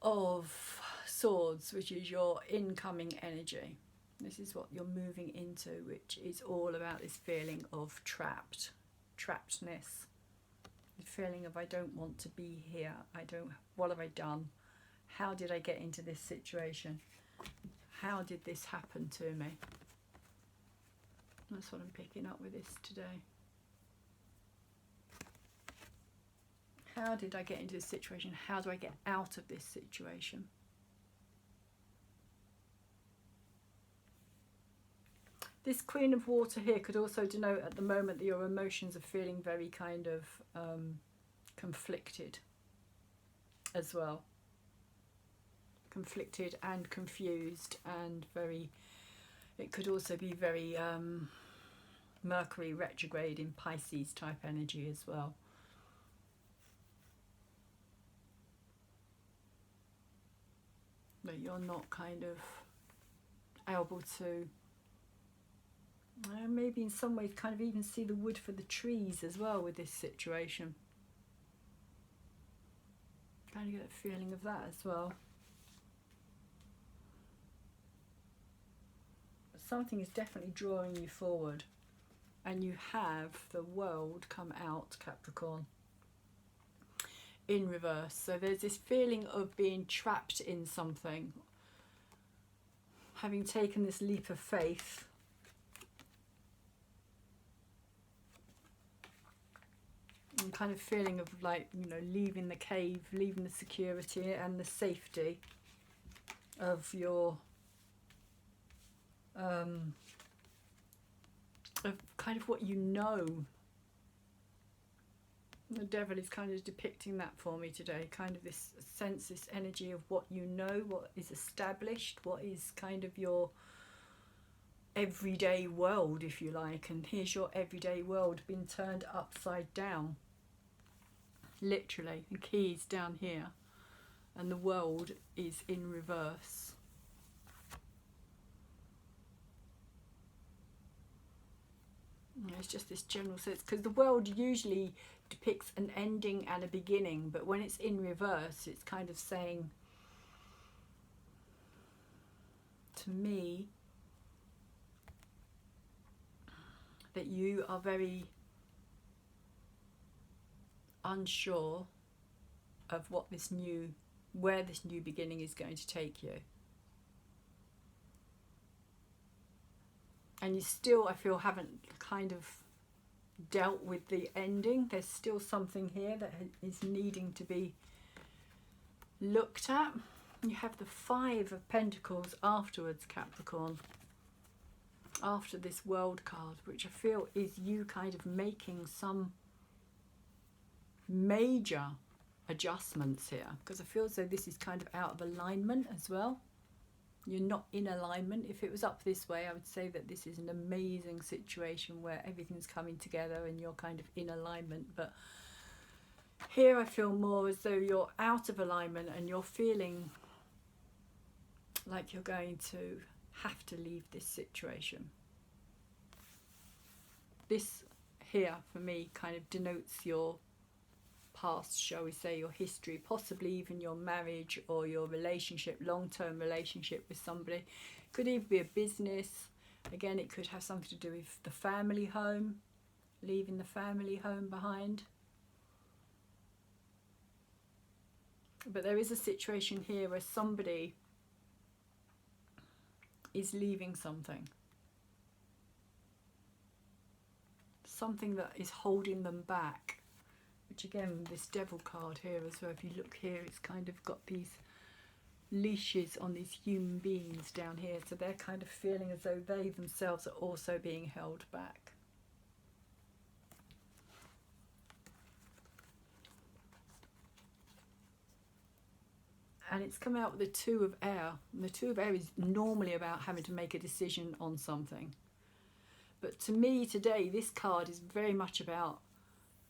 of Swords, which is your incoming energy. This is what you're moving into, which is all about this feeling of trappedness. The feeling of I don't want to be here. What have I done? How did I get into this situation? How did this happen to me? That's what I'm picking up with this today. How did I get into this situation? How do I get out of this situation? This Queen of Water here could also denote at the moment that your emotions are feeling very kind of conflicted as well. Conflicted and confused, and very, it could also be very Mercury retrograde in Pisces type energy as well. That you're not kind of able to maybe in some ways kind of even see the wood for the trees as well with this situation. Kind of get a feeling of that as well. But something is definitely drawing you forward, and you have the World come out, Capricorn, in reverse. So there's this feeling of being trapped in something, having taken this leap of faith. And kind of feeling of like, you know, leaving the cave, leaving the security and the safety, of your of kind of what you know. The devil is kind of depicting that for me today, kind of this sense, this energy of what you know, what is established, what is kind of your everyday world, if you like. And here's your everyday world being turned upside down, literally. The key is down here and the world is in reverse. It's just this general sense, because the world usually depicts an ending and a beginning, but when it's in reverse, it's kind of saying to me that you are very unsure of what this new, where this new beginning is going to take you. And you still, I feel, haven't kind of dealt with the ending. There's still something here that is needing to be looked at. You have the Five of Pentacles afterwards, Capricorn, after this World card, which I feel is you kind of making some major adjustments here, because I feel as though this is kind of out of alignment as well. You're not in alignment. If it was up this way, I would say that this is an amazing situation where everything's coming together and you're kind of in alignment. But here I feel more as though you're out of alignment and you're feeling like you're going to have to leave this situation. This here, for me, kind of denotes your past, shall we say, your history, possibly even your marriage or your relationship, long-term relationship with somebody. Could even be a business. Again, it could have something to do with the family home, leaving the family home behind. But there is a situation here where somebody is leaving something. Something that is holding them back. Which again, this Devil card here as well, if you look here, it's kind of got these leashes on these human beings down here. So they're kind of feeling as though they themselves are also being held back. And it's come out with the Two of Air. And the Two of Air is normally about having to make a decision on something. But to me today, this card is very much about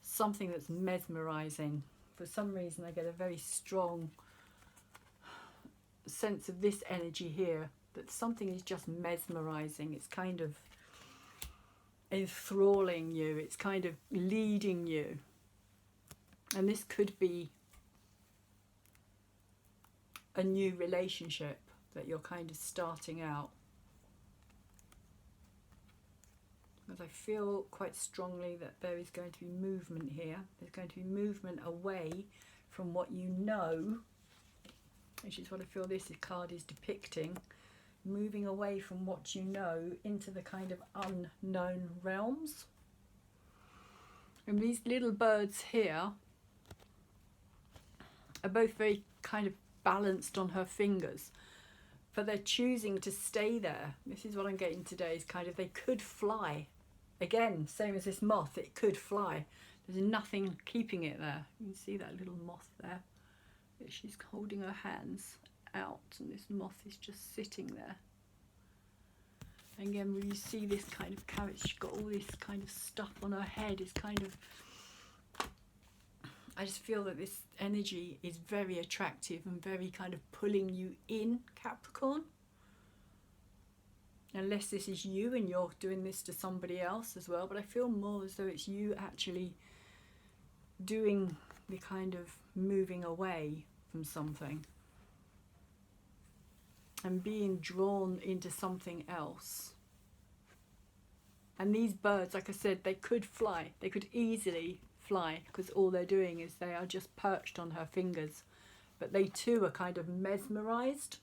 something that's mesmerizing. For some reason I get a very strong sense of this energy here, that something is just mesmerizing. It's kind of enthralling you, it's kind of leading you. And this could be a new relationship that you're kind of starting out. Because I feel quite strongly that there is going to be movement here. There's going to be movement away from what you know, which is what I feel this card is depicting. Moving away from what you know into the kind of unknown realms. And these little birds here are both very kind of balanced on her fingers. But they're choosing to stay there. This is what I'm getting today, is kind of they could fly. Again, same as this moth, it could fly. There's nothing keeping it there. You can see that little moth there. She's holding her hands out and this moth is just sitting there. And again, when you see this kind of carrot, she's got all this kind of stuff on her head. It's kind of, I just feel that this energy is very attractive and very kind of pulling you in, Capricorn. Unless this is you and you're doing this to somebody else as well. But I feel more as though it's you actually doing the kind of moving away from something. And being drawn into something else. And these birds, like I said, they could fly. They could easily fly. Because all they're doing is they are just perched on her fingers. But they too are kind of mesmerized.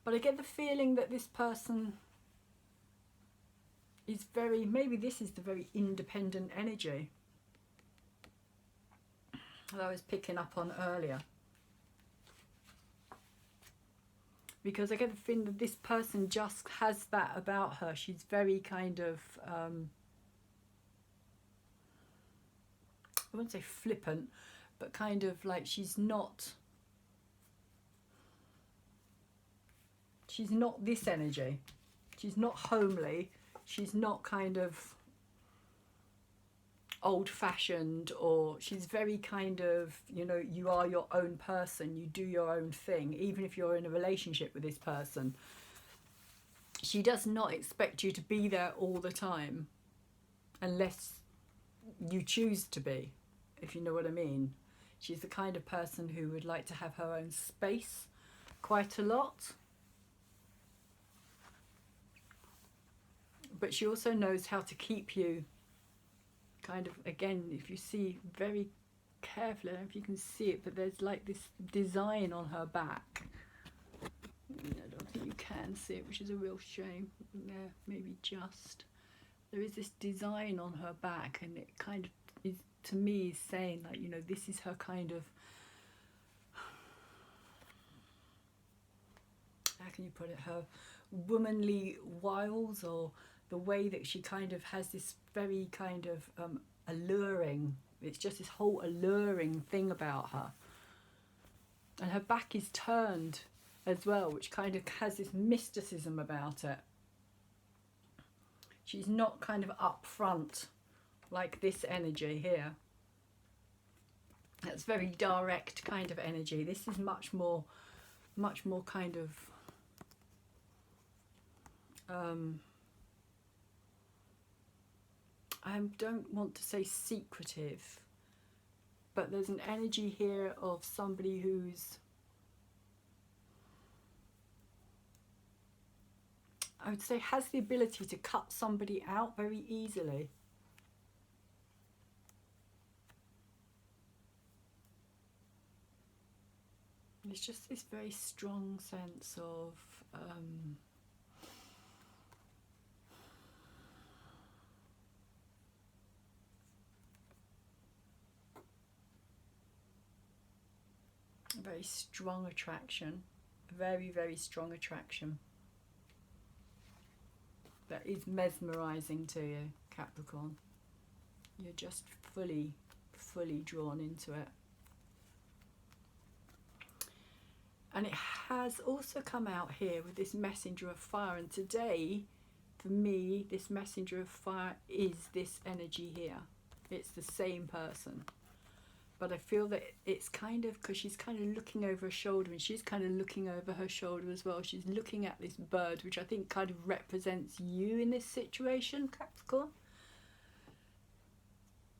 But I get the feeling that this person is very, maybe this is the very independent energy that I was picking up on earlier. because I get the feeling that this person just has that about her. She's very kind of, I wouldn't say flippant, but kind of like she's not this energy. She's not homely. She's not kind of old-fashioned, or she's very kind of, you know, you are your own person, you do your own thing, even if you're in a relationship with this person. She does not expect you to be there all the time unless you choose to be, if you know what I mean. She's the kind of person who would like to have her own space quite a lot, but she also knows how to keep you kind of, again, if you see very carefully, I don't know if you can see it, but there's like this design on her back. I don't think you can see it, which is a real shame. There, maybe just. There is this design on her back, and it kind of is, to me, is saying like, you know, this is her kind of, how can you put it, her womanly wiles, or the way that she kind of has this very kind of alluring, it's just this whole alluring thing about her. And her back is turned as well, which kind of has this mysticism about it. She's not kind of up front like this energy here. That's very direct kind of energy. This is much more kind of I don't want to say secretive, but there's an energy here of somebody who's, I would say, has the ability to cut somebody out very easily. There's just this very strong sense of a very strong attraction, a very, very strong attraction that is mesmerizing to you, Capricorn. You're just fully drawn into it. And it has also come out here with this messenger of fire, and today for me this messenger of fire is this energy here. It's the same person, but I feel that it's kind of, because she's kind of looking over her shoulder, and she's kind of looking over her shoulder as well. She's looking at this bird, which I think kind of represents you in this situation, Capricorn.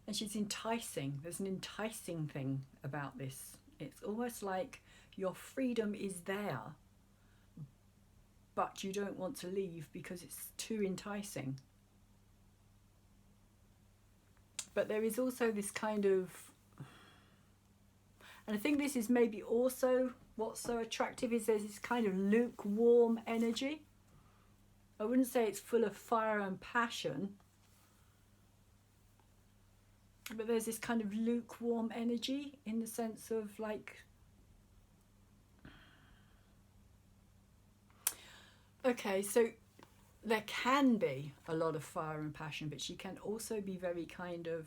And she's enticing. There's an enticing thing about this. It's almost like your freedom is there, but you don't want to leave because it's too enticing. But there is also this kind of, and I think this is maybe also what's so attractive, is there's this kind of lukewarm energy. I wouldn't say it's full of fire and passion, but there's this kind of lukewarm energy in the sense of like, okay, so there can be a lot of fire and passion, but she can also be very kind of,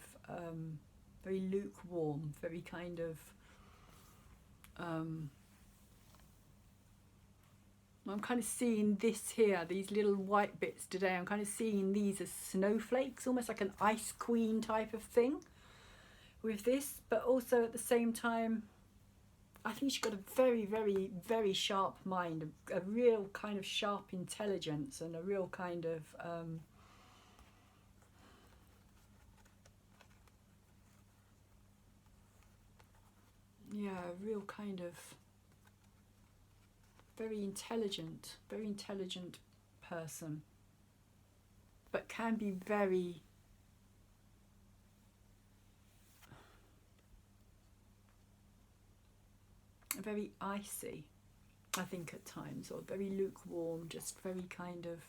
very lukewarm, very kind of, I'm kind of seeing this here, these little white bits today, I'm kind of seeing these as snowflakes, almost like an ice queen type of thing with this, but also at the same time, I think she's got a very, very, very sharp mind, a real kind of sharp intelligence, and a real kind of yeah, a real kind of very intelligent person, but can be very icy, I think, at times, or very lukewarm, just very kind of,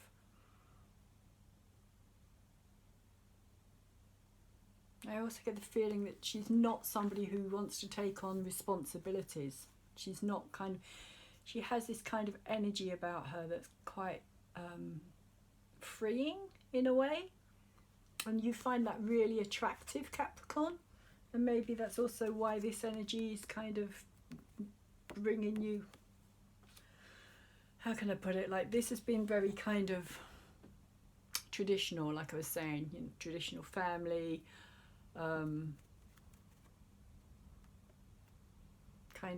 I also get the feeling that she's not somebody who wants to take on responsibilities. She's not kind of, she has this kind of energy about her that's quite freeing in a way, and you find that really attractive, Capricorn. And maybe that's also why this energy is kind of bringing you, how can I put it, like this has been very kind of traditional, like I was saying, you know, traditional family, kind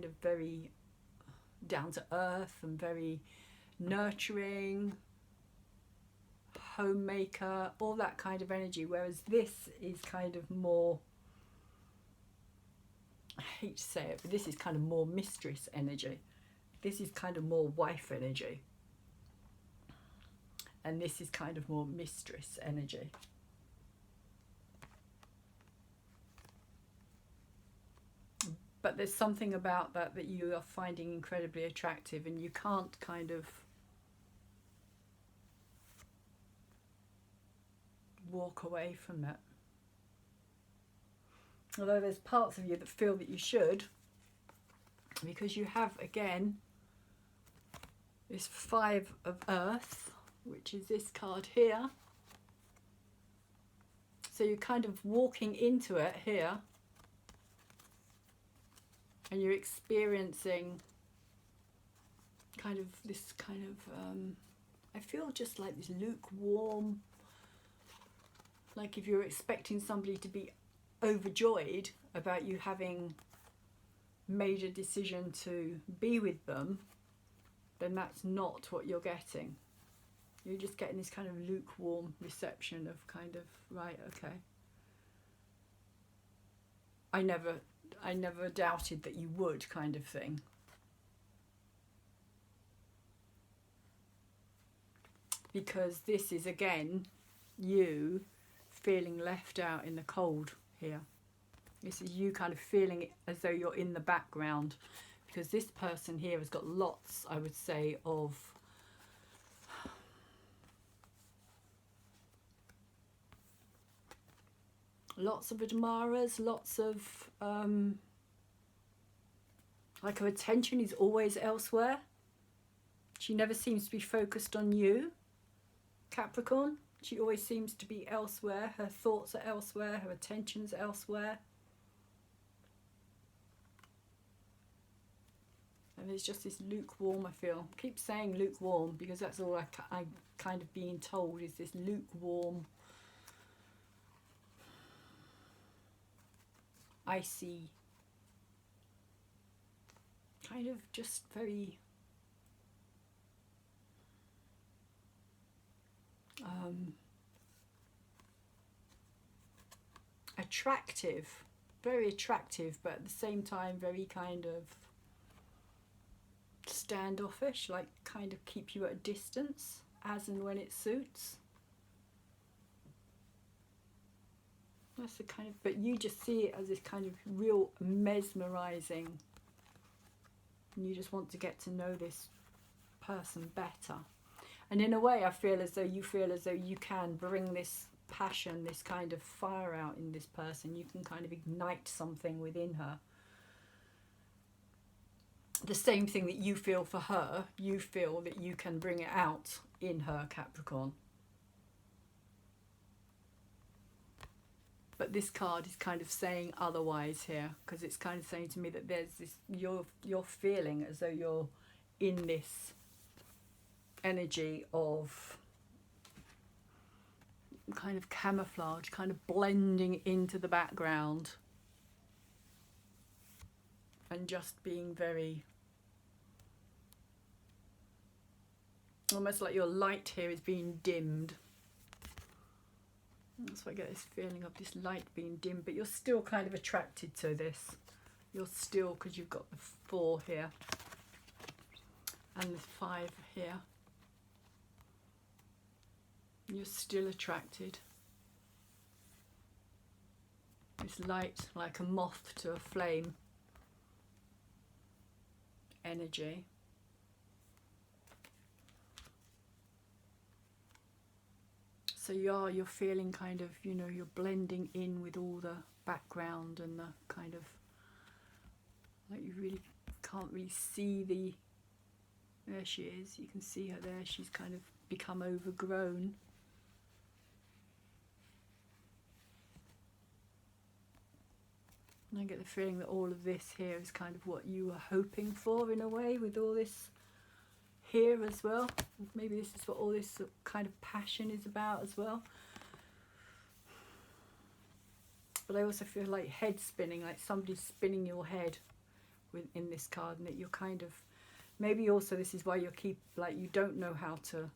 of very down to earth and very nurturing, homemaker, all that kind of energy, whereas this is kind of more, I hate to say it, but this is kind of more mistress energy. This is kind of more wife energy, and this is kind of more mistress energy. But there's something about that that you are finding incredibly attractive, and you can't kind of walk away from that. Although there's parts of you that feel that you should, because you have, again, this 5 of Earth, which is this card here. So you're kind of walking into it here, and you're experiencing kind of this kind of, I feel just like this lukewarm, like if you're expecting somebody to be overjoyed about you having made a decision to be with them, then that's not what you're getting. You're just getting this kind of lukewarm reception of kind of, right, okay, I never doubted that you would, kind of thing. Because this is, again, you feeling left out in the cold here. This is you kind of feeling it as though you're in the background, because this person here has got lots, I would say, of lots of admirers, lots of like her attention is always elsewhere. She never seems to be focused on you, Capricorn. She always seems to be elsewhere. Her thoughts are elsewhere, her attention's elsewhere. And there's just this lukewarm, I feel. I keep saying lukewarm because that's all I'm kind of being told, is this lukewarm, icy, kind of just very attractive, very attractive, but at the same time very kind of standoffish, like kind of keep you at a distance as and when it suits. That's the kind of, but you just see it as this kind of real mesmerizing, and you just want to get to know this person better. And in a way, I feel as though you can bring this passion, this kind of fire out in this person. You can kind of ignite something within her. The same thing that you feel for her, you feel that you can bring it out in her, Capricorn. But this card is kind of saying otherwise here, because it's kind of saying to me that there's this, you're feeling as though you're in this energy of kind of camouflage, kind of blending into the background and just being very, almost like your light here is being dimmed. That's why I get this feeling of this light being dimmed, but you're still kind of attracted to this. You're still, because you've got the 4 here and the 5 here. You're still attracted. This light, like a moth to a flame energy. So you're feeling kind of, you know, you're blending in with all the background and the kind of, like you really can't really see the There she is. You can see her there. She's kind of become overgrown. And I get the feeling that all of this here is kind of what you were hoping for in a way, with all this here as well. Maybe this is what all this kind of passion is about as well. But I also feel like head spinning, like somebody's spinning your head in this card, and that you're kind of, maybe also this is why you you don't know how to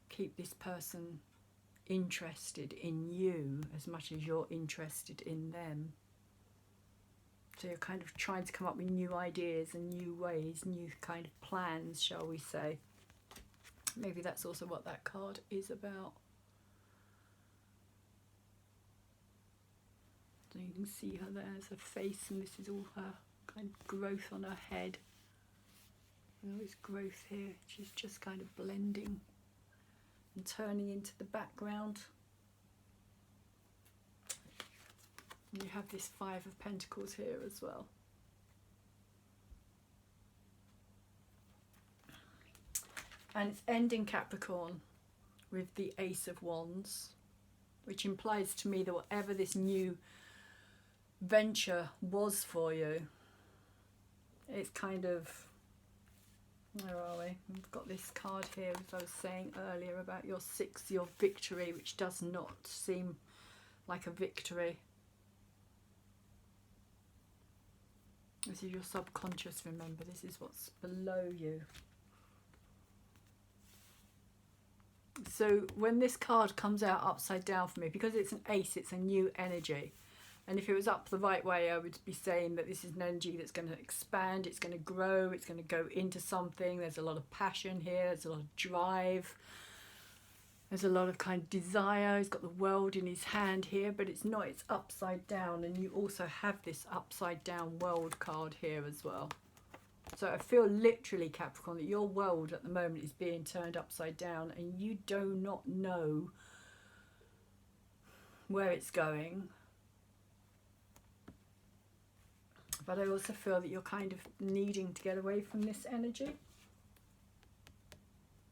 keep this person interested in you as much as you're interested in them. So you're kind of trying to come up with new ideas and new ways, new kind of plans, shall we say. Maybe that's also what that card is about. So you can see her there as her face, and this is all her kind of growth on her head. And all this growth here, she's just kind of blending and turning into the background. And you have this Five of Pentacles here as well. And it's ending Capricorn with the Ace of Wands, which implies to me that whatever this new venture was for you, it's kind of, where are we? We've got this card here, as I was saying earlier, about your victory, which does not seem like a victory. This is your subconscious, remember. This is what's below you. So when this card comes out upside down for me, because it's an ace, it's a new energy. And if it was up the right way, I would be saying that this is an energy that's going to expand, it's going to grow, it's going to go into something. There's a lot of passion here, there's a lot of drive, there's a lot of kind of desire. He's got the world in his hand here, but it's not, it's upside down. And you also have this upside down world card here as well. So I feel literally, Capricorn, that your world at the moment is being turned upside down, and you do not know where it's going. But I also feel that you're kind of needing to get away from this energy.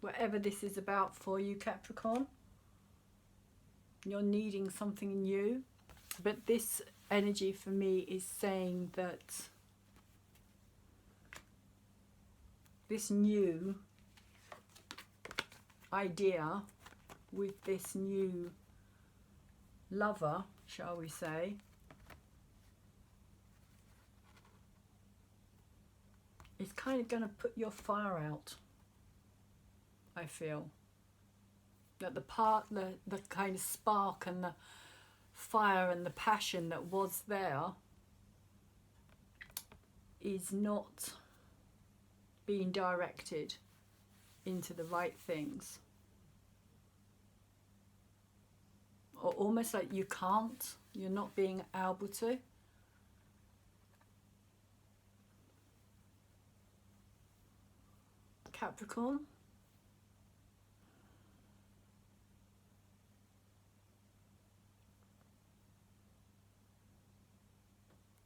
Whatever this is about for you, Capricorn. You're needing something new. But this energy for me is saying that this new idea with this new lover, shall we say, is kind of going to put your fire out. I feel that the kind of spark and the fire and the passion that was there is not being directed into the right things, or almost like you're not being able to. Capricorn.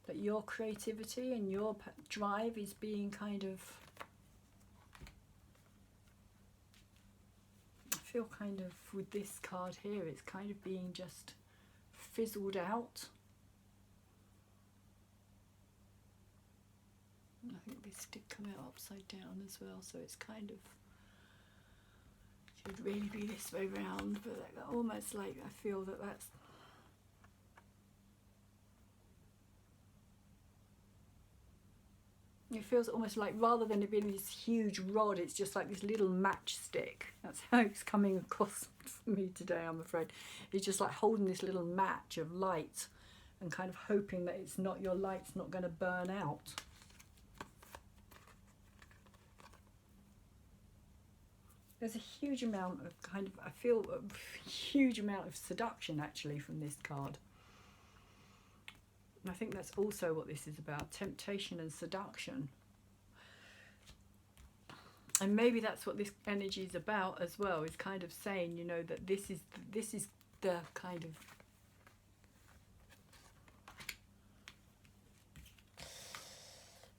That your creativity and your drive is being kind of, I feel kind of with this card here, it's kind of being just fizzled out. I think this did come out upside down as well, so it's kind of, should really be this way round, but almost like I feel that that's, it feels almost like rather than it being this huge rod, it's just like this little matchstick. That's how it's coming across for me today, I'm afraid. It's just like holding this little match of light and kind of hoping that it's not, your light's not going to burn out. There's a huge amount of kind of, I feel a huge amount of seduction actually from this card. And I think that's also what this is about, temptation and seduction. And maybe that's what this energy is about as well, is kind of saying, you know, that this is the kind of,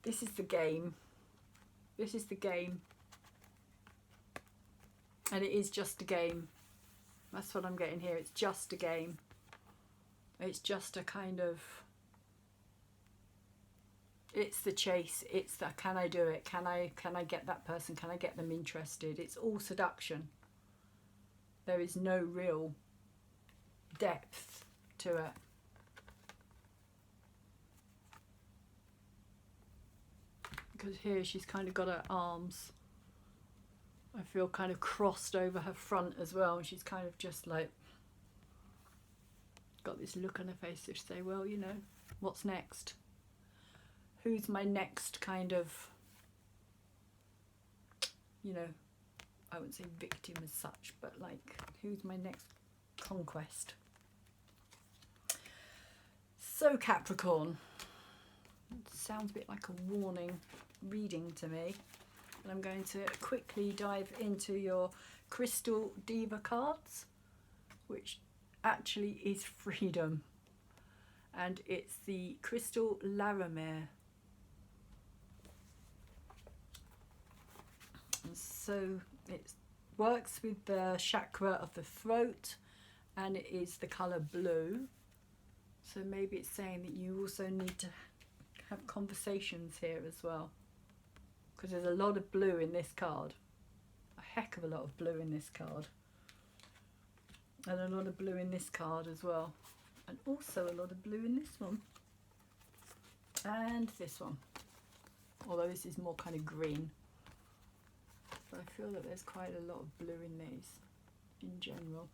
this is the game. This is the game. And it is just a game. That's what I'm getting here. It's just a game. It's just a kind of... It's the chase. It's the, can I do it? Can I get that person? Can I get them interested? It's all seduction. There is no real depth to it. Because here she's kind of got her arms, I feel, kind of crossed over her front as well. And she's kind of just like got this look on her face to say, well, you know, what's next? Who's my next kind of, you know, I wouldn't say victim as such, but like, who's my next conquest? So Capricorn, it sounds a bit like a warning reading to me. And I'm going to quickly dive into your crystal Deva cards, which actually is freedom. And it's the crystal Laramere. And so it works with the chakra of the throat, and it is the colour blue. So maybe it's saying that you also need to have conversations here as well, because there's a lot of blue in this card, a heck of a lot of blue in this card, and a lot of blue in this card as well, and also a lot of blue in this one and this one, although this is more kind of green, but I feel that there's quite a lot of blue in these in general.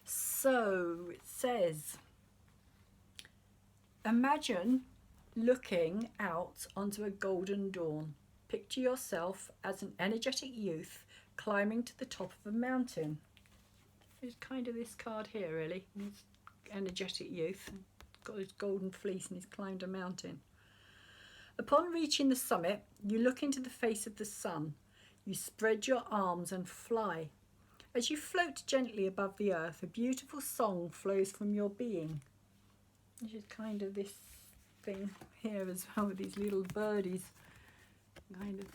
So it says, imagine looking out onto a golden dawn. Picture yourself as an energetic youth climbing to the top of a mountain. It's kind of this card here, really. It's energetic youth, got his golden fleece and he's climbed a mountain. Upon reaching the summit, you look into the face of the sun. You spread your arms and fly. As you float gently above the earth, a beautiful song flows from your being. Which is kind of this thing here as well, with these little birdies, kind of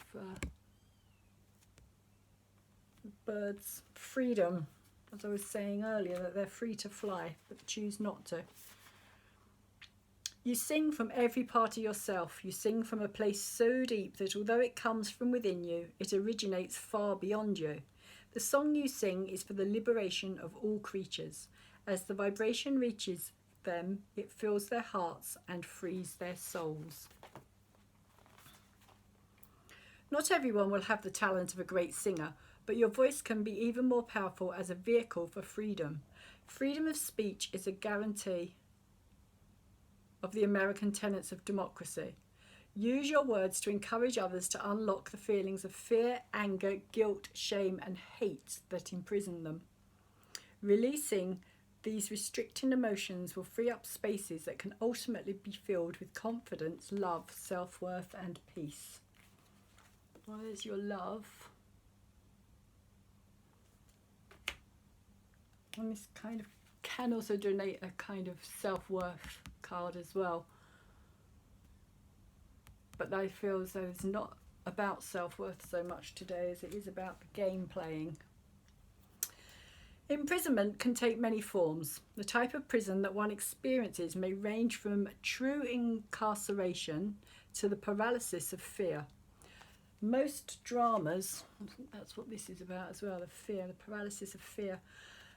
birds, freedom, as I was saying earlier, that they're free to fly but choose not to. You sing from every part of yourself. You sing from a place so deep that although it comes from within you, it originates far beyond you. The song you sing is for the liberation of all creatures. As the vibration reaches them, it fills their hearts and frees their souls. Not everyone will have the talent of a great singer, but your voice can be even more powerful as a vehicle for freedom. Freedom of speech is a guarantee of the American tenets of democracy. Use your words to encourage others to unlock the feelings of fear, anger, guilt, shame, and hate that imprison them. Releasing these restricting emotions will free up spaces that can ultimately be filled with confidence, love, self-worth, and peace. Well, there's your love. And this kind of can also donate a kind of self-worth card as well. But I feel as though it's not about self-worth so much today as it is about the game playing. Imprisonment can take many forms. The type of prison that one experiences may range from true incarceration to the paralysis of fear. Most dramas, I think that's what this is about as well, the fear, the paralysis of fear.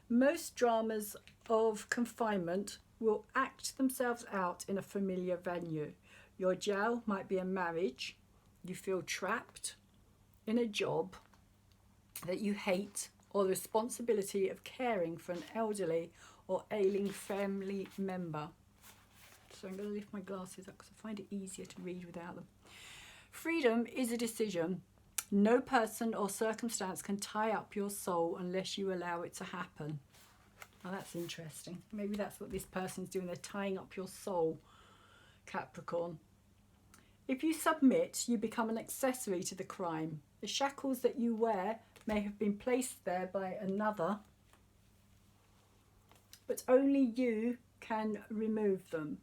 Most dramas of confinement will act themselves out in a familiar venue. Your jail might be a marriage. You feel trapped in a job that you hate, or the responsibility of caring for an elderly or ailing family member. So I'm going to lift my glasses up because I find it easier to read without them. Freedom is a decision. No person or circumstance can tie up your soul unless you allow it to happen. Now that's interesting. Maybe that's what this person's doing. They're tying up your soul, Capricorn. If you submit, you become an accessory to the crime. The shackles that you wear may have been placed there by another, but only you can remove them.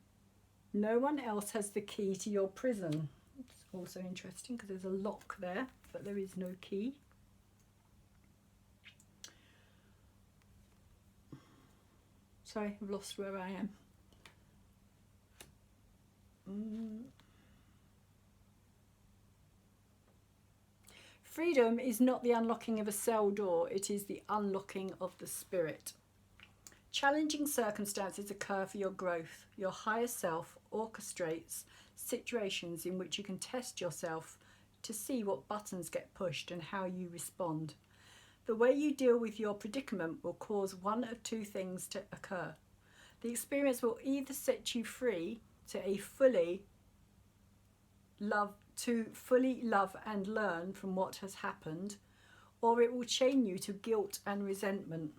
No one else has the key to your prison. Also interesting because there's a lock there, but there is no key. Sorry, I've lost where I am. Freedom is not the unlocking of a cell door, it is the unlocking of the spirit. Challenging circumstances occur for your growth. Your higher self orchestrates situations in which you can test yourself to see what buttons get pushed and how you respond. The way you deal with your predicament will cause one of two things to occur. The experience will either set you free to fully love and learn from what has happened, or it will chain you to guilt and resentment.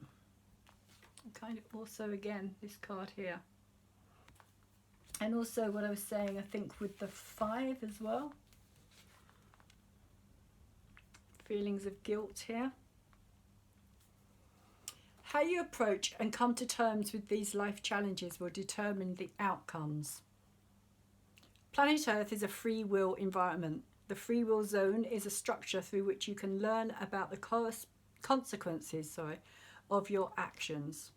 Kind of also again this card here, and also what I was saying, I think with the 5 as well, feelings of guilt here. How you approach and come to terms with these life challenges will determine the outcomes. Planet Earth is a free will environment. The free will zone is a structure through which you can learn about the consequences of your actions.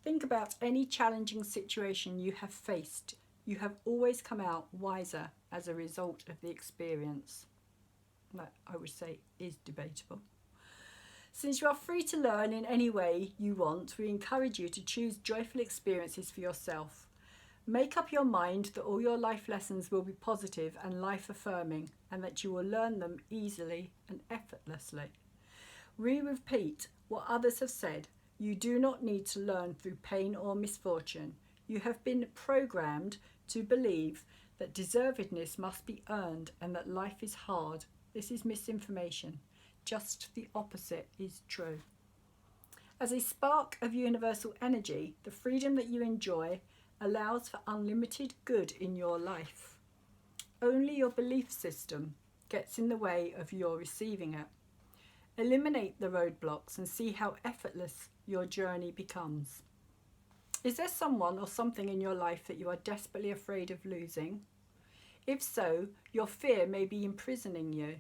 Think about any challenging situation you have faced. You have always come out wiser as a result of the experience. That, I would say, is debatable. Since you are free to learn in any way you want, we encourage you to choose joyful experiences for yourself. Make up your mind that all your life lessons will be positive and life-affirming, and that you will learn them easily and effortlessly. We repeat what others have said. You do not need to learn through pain or misfortune. You have been programmed to believe that deservedness must be earned and that life is hard. This is misinformation. Just the opposite is true. As a spark of universal energy, the freedom that you enjoy allows for unlimited good in your life. Only your belief system gets in the way of your receiving it. Eliminate the roadblocks and see how effortless your journey becomes. Is there someone or something in your life that you are desperately afraid of losing? If so, your fear may be imprisoning you.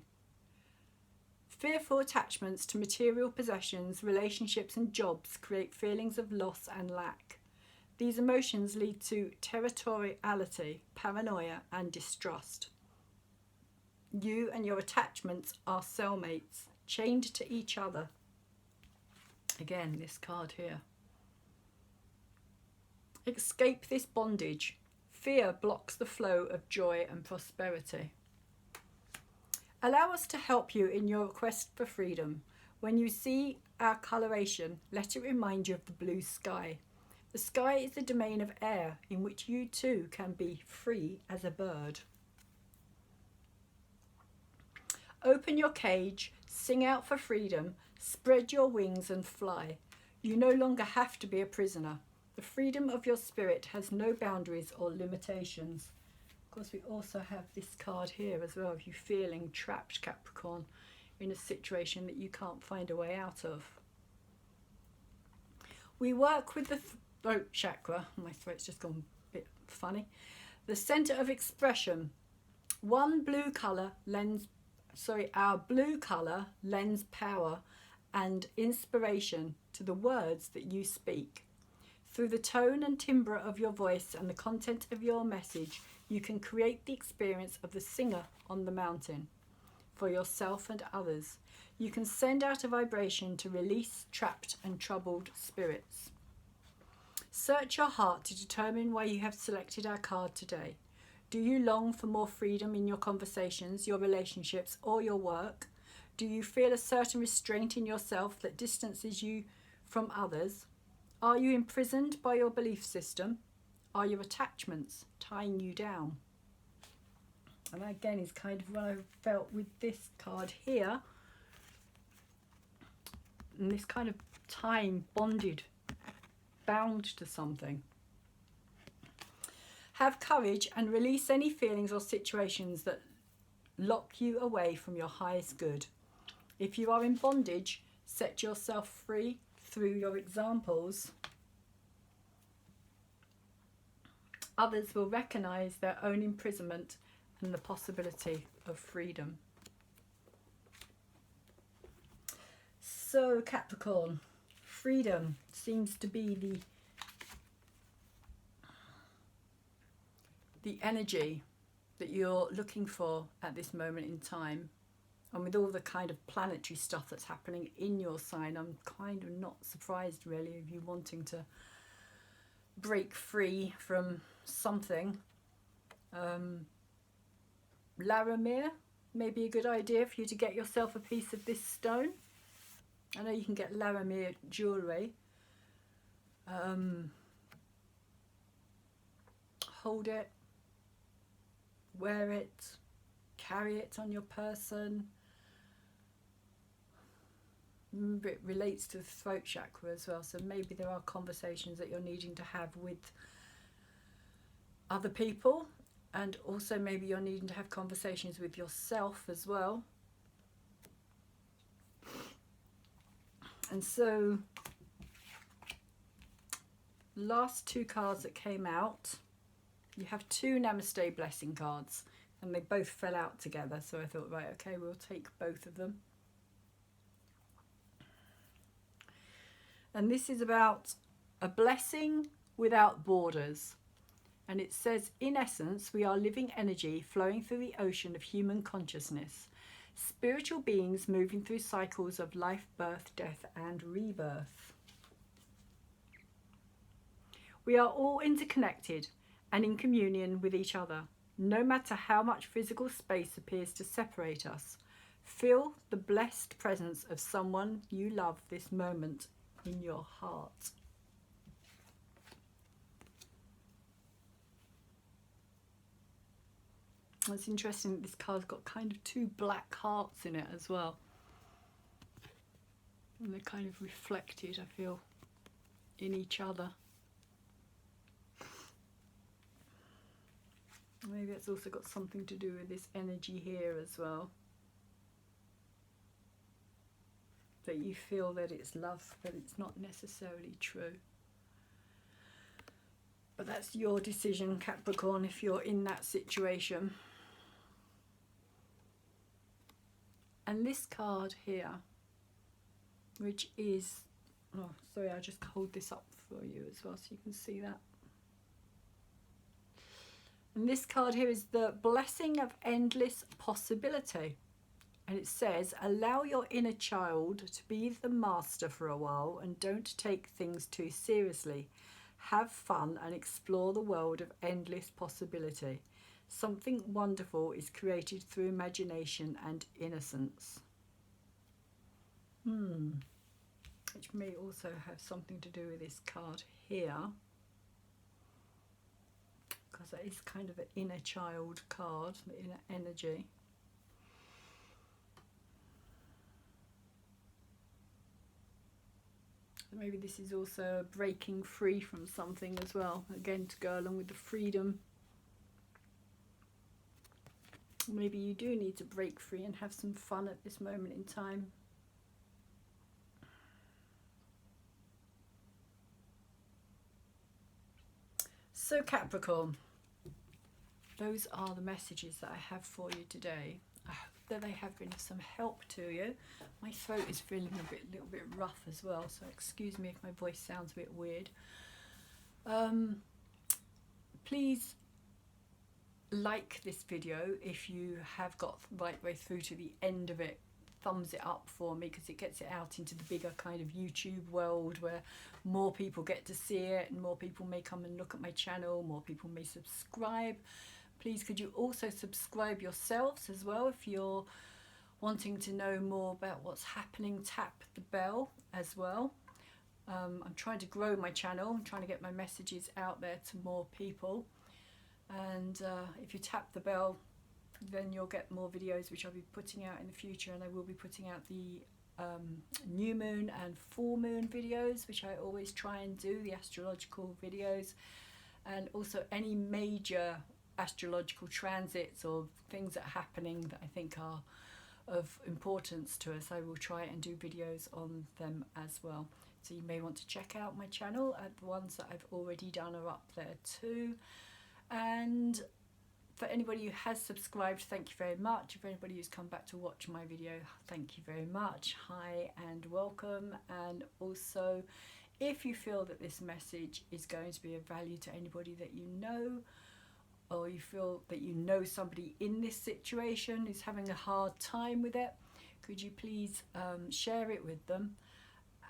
Fearful attachments to material possessions, relationships and jobs create feelings of loss and lack. These emotions lead to territoriality, paranoia and distrust. You and your attachments are cellmates, chained to each other. Again, this card here. Escape this bondage. Fear blocks the flow of joy and prosperity. Allow us to help you in your quest for freedom. When you see our coloration, let it remind you of the blue sky. The sky is the domain of air in which you too can be free as a bird. Open your cage, sing out for freedom, spread your wings and fly. You no longer have to be a prisoner. The freedom of your spirit has no boundaries or limitations. Of course, we also have this card here as well, if you're feeling trapped, Capricorn, in a situation that you can't find a way out of. We work with the throat chakra. My throat's just gone a bit funny. The center of expression. Our blue color lends power and inspiration to the words that you speak. Through the tone and timbre of your voice and the content of your message, you can create the experience of the singer on the mountain for yourself and others. You can send out a vibration to release trapped and troubled spirits. Search your heart to determine why you have selected our card today. Do you long for more freedom in your conversations, your relationships, or your work? Do you feel a certain restraint in yourself that distances you from others? Are you imprisoned by your belief system? Are your attachments tying you down? And that again is kind of what I felt with this card here. And this kind of time bonded, bound to something. Have courage and release any feelings or situations that lock you away from your highest good. If you are in bondage, set yourself free through your examples. Others will recognize their own imprisonment and the possibility of freedom. So Capricorn, freedom seems to be the energy that you're looking for at this moment in time. And with all the kind of planetary stuff that's happening in your sign, I'm kind of not surprised really of you wanting to break free from something. Laramir may be a good idea for you to get yourself a piece of this stone. I know you can get Laramir jewellery. Hold it, wear it, carry it on your person. Remember, it relates to the throat chakra as well, so maybe there are conversations that you're needing to have with other people, and also maybe you're needing to have conversations with yourself as well. And so last two cards that came out, you have two Namaste Blessing cards, and they both fell out together, so I thought, right, okay, we'll take both of them. And this is about a blessing without borders. And it says, in essence, we are living energy flowing through the ocean of human consciousness. Spiritual beings moving through cycles of life, birth, death, and rebirth. We are all interconnected and in communion with each other, no matter how much physical space appears to separate us. Feel the blessed presence of someone you love this moment in your heart. It's interesting that this card's got kind of two black hearts in it as well. And they're kind of reflected, I feel, in each other. Maybe it's also got something to do with this energy here as well. That you feel that it's love, but it's not necessarily true. But that's your decision, Capricorn, if you're in that situation. And this card here, which is, oh sorry, I'll just hold this up for you as well so you can see that. And this card here is the blessing of endless possibility. And it says, allow your inner child to be the master for a while and don't take things too seriously. Have fun and explore the world of endless possibility. Something wonderful is created through imagination and innocence. Which may also have something to do with this card here, because that is kind of an inner child card, the inner energy. Maybe this is also breaking free from something as well, again to go along with the freedom. Maybe you do need to break free and have some fun at this moment in time. So Capricorn, those are the messages that I have for you today. I hope that they have been of some help to you. My throat is feeling a little bit rough as well, so excuse me if my voice sounds a bit weird. Please like this video if you have got right way through to the end of it. Thumbs it up for me, because it gets it out into the bigger kind of YouTube world where more people get to see it and more people may come and look at my channel, more people may subscribe. Please could you also subscribe yourselves as well if you're wanting to know more about what's happening. Tap the bell as well. I'm trying to grow my channel, I'm trying to get my messages out there to more people, and if you tap the bell then you'll get more videos which I'll be putting out in the future, and I will be putting out the new moon and full moon videos, which I always try and do, the astrological videos, and also any major astrological transits or things that are happening that I think are of importance to us. I will try and do videos on them as well. So you may want to check out my channel. The ones that I've already done are up there too. And For anybody who has subscribed, thank you very much. For anybody who's come back to watch my video, thank you very much. Hi and welcome. And also, if you feel that this message is going to be of value to anybody that you know, or you feel that you know somebody in this situation who's having a hard time with it, could you please share it with them?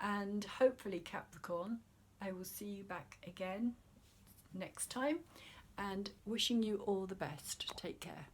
And hopefully, Capricorn, I will see you back again next time, and wishing you all the best. Take care.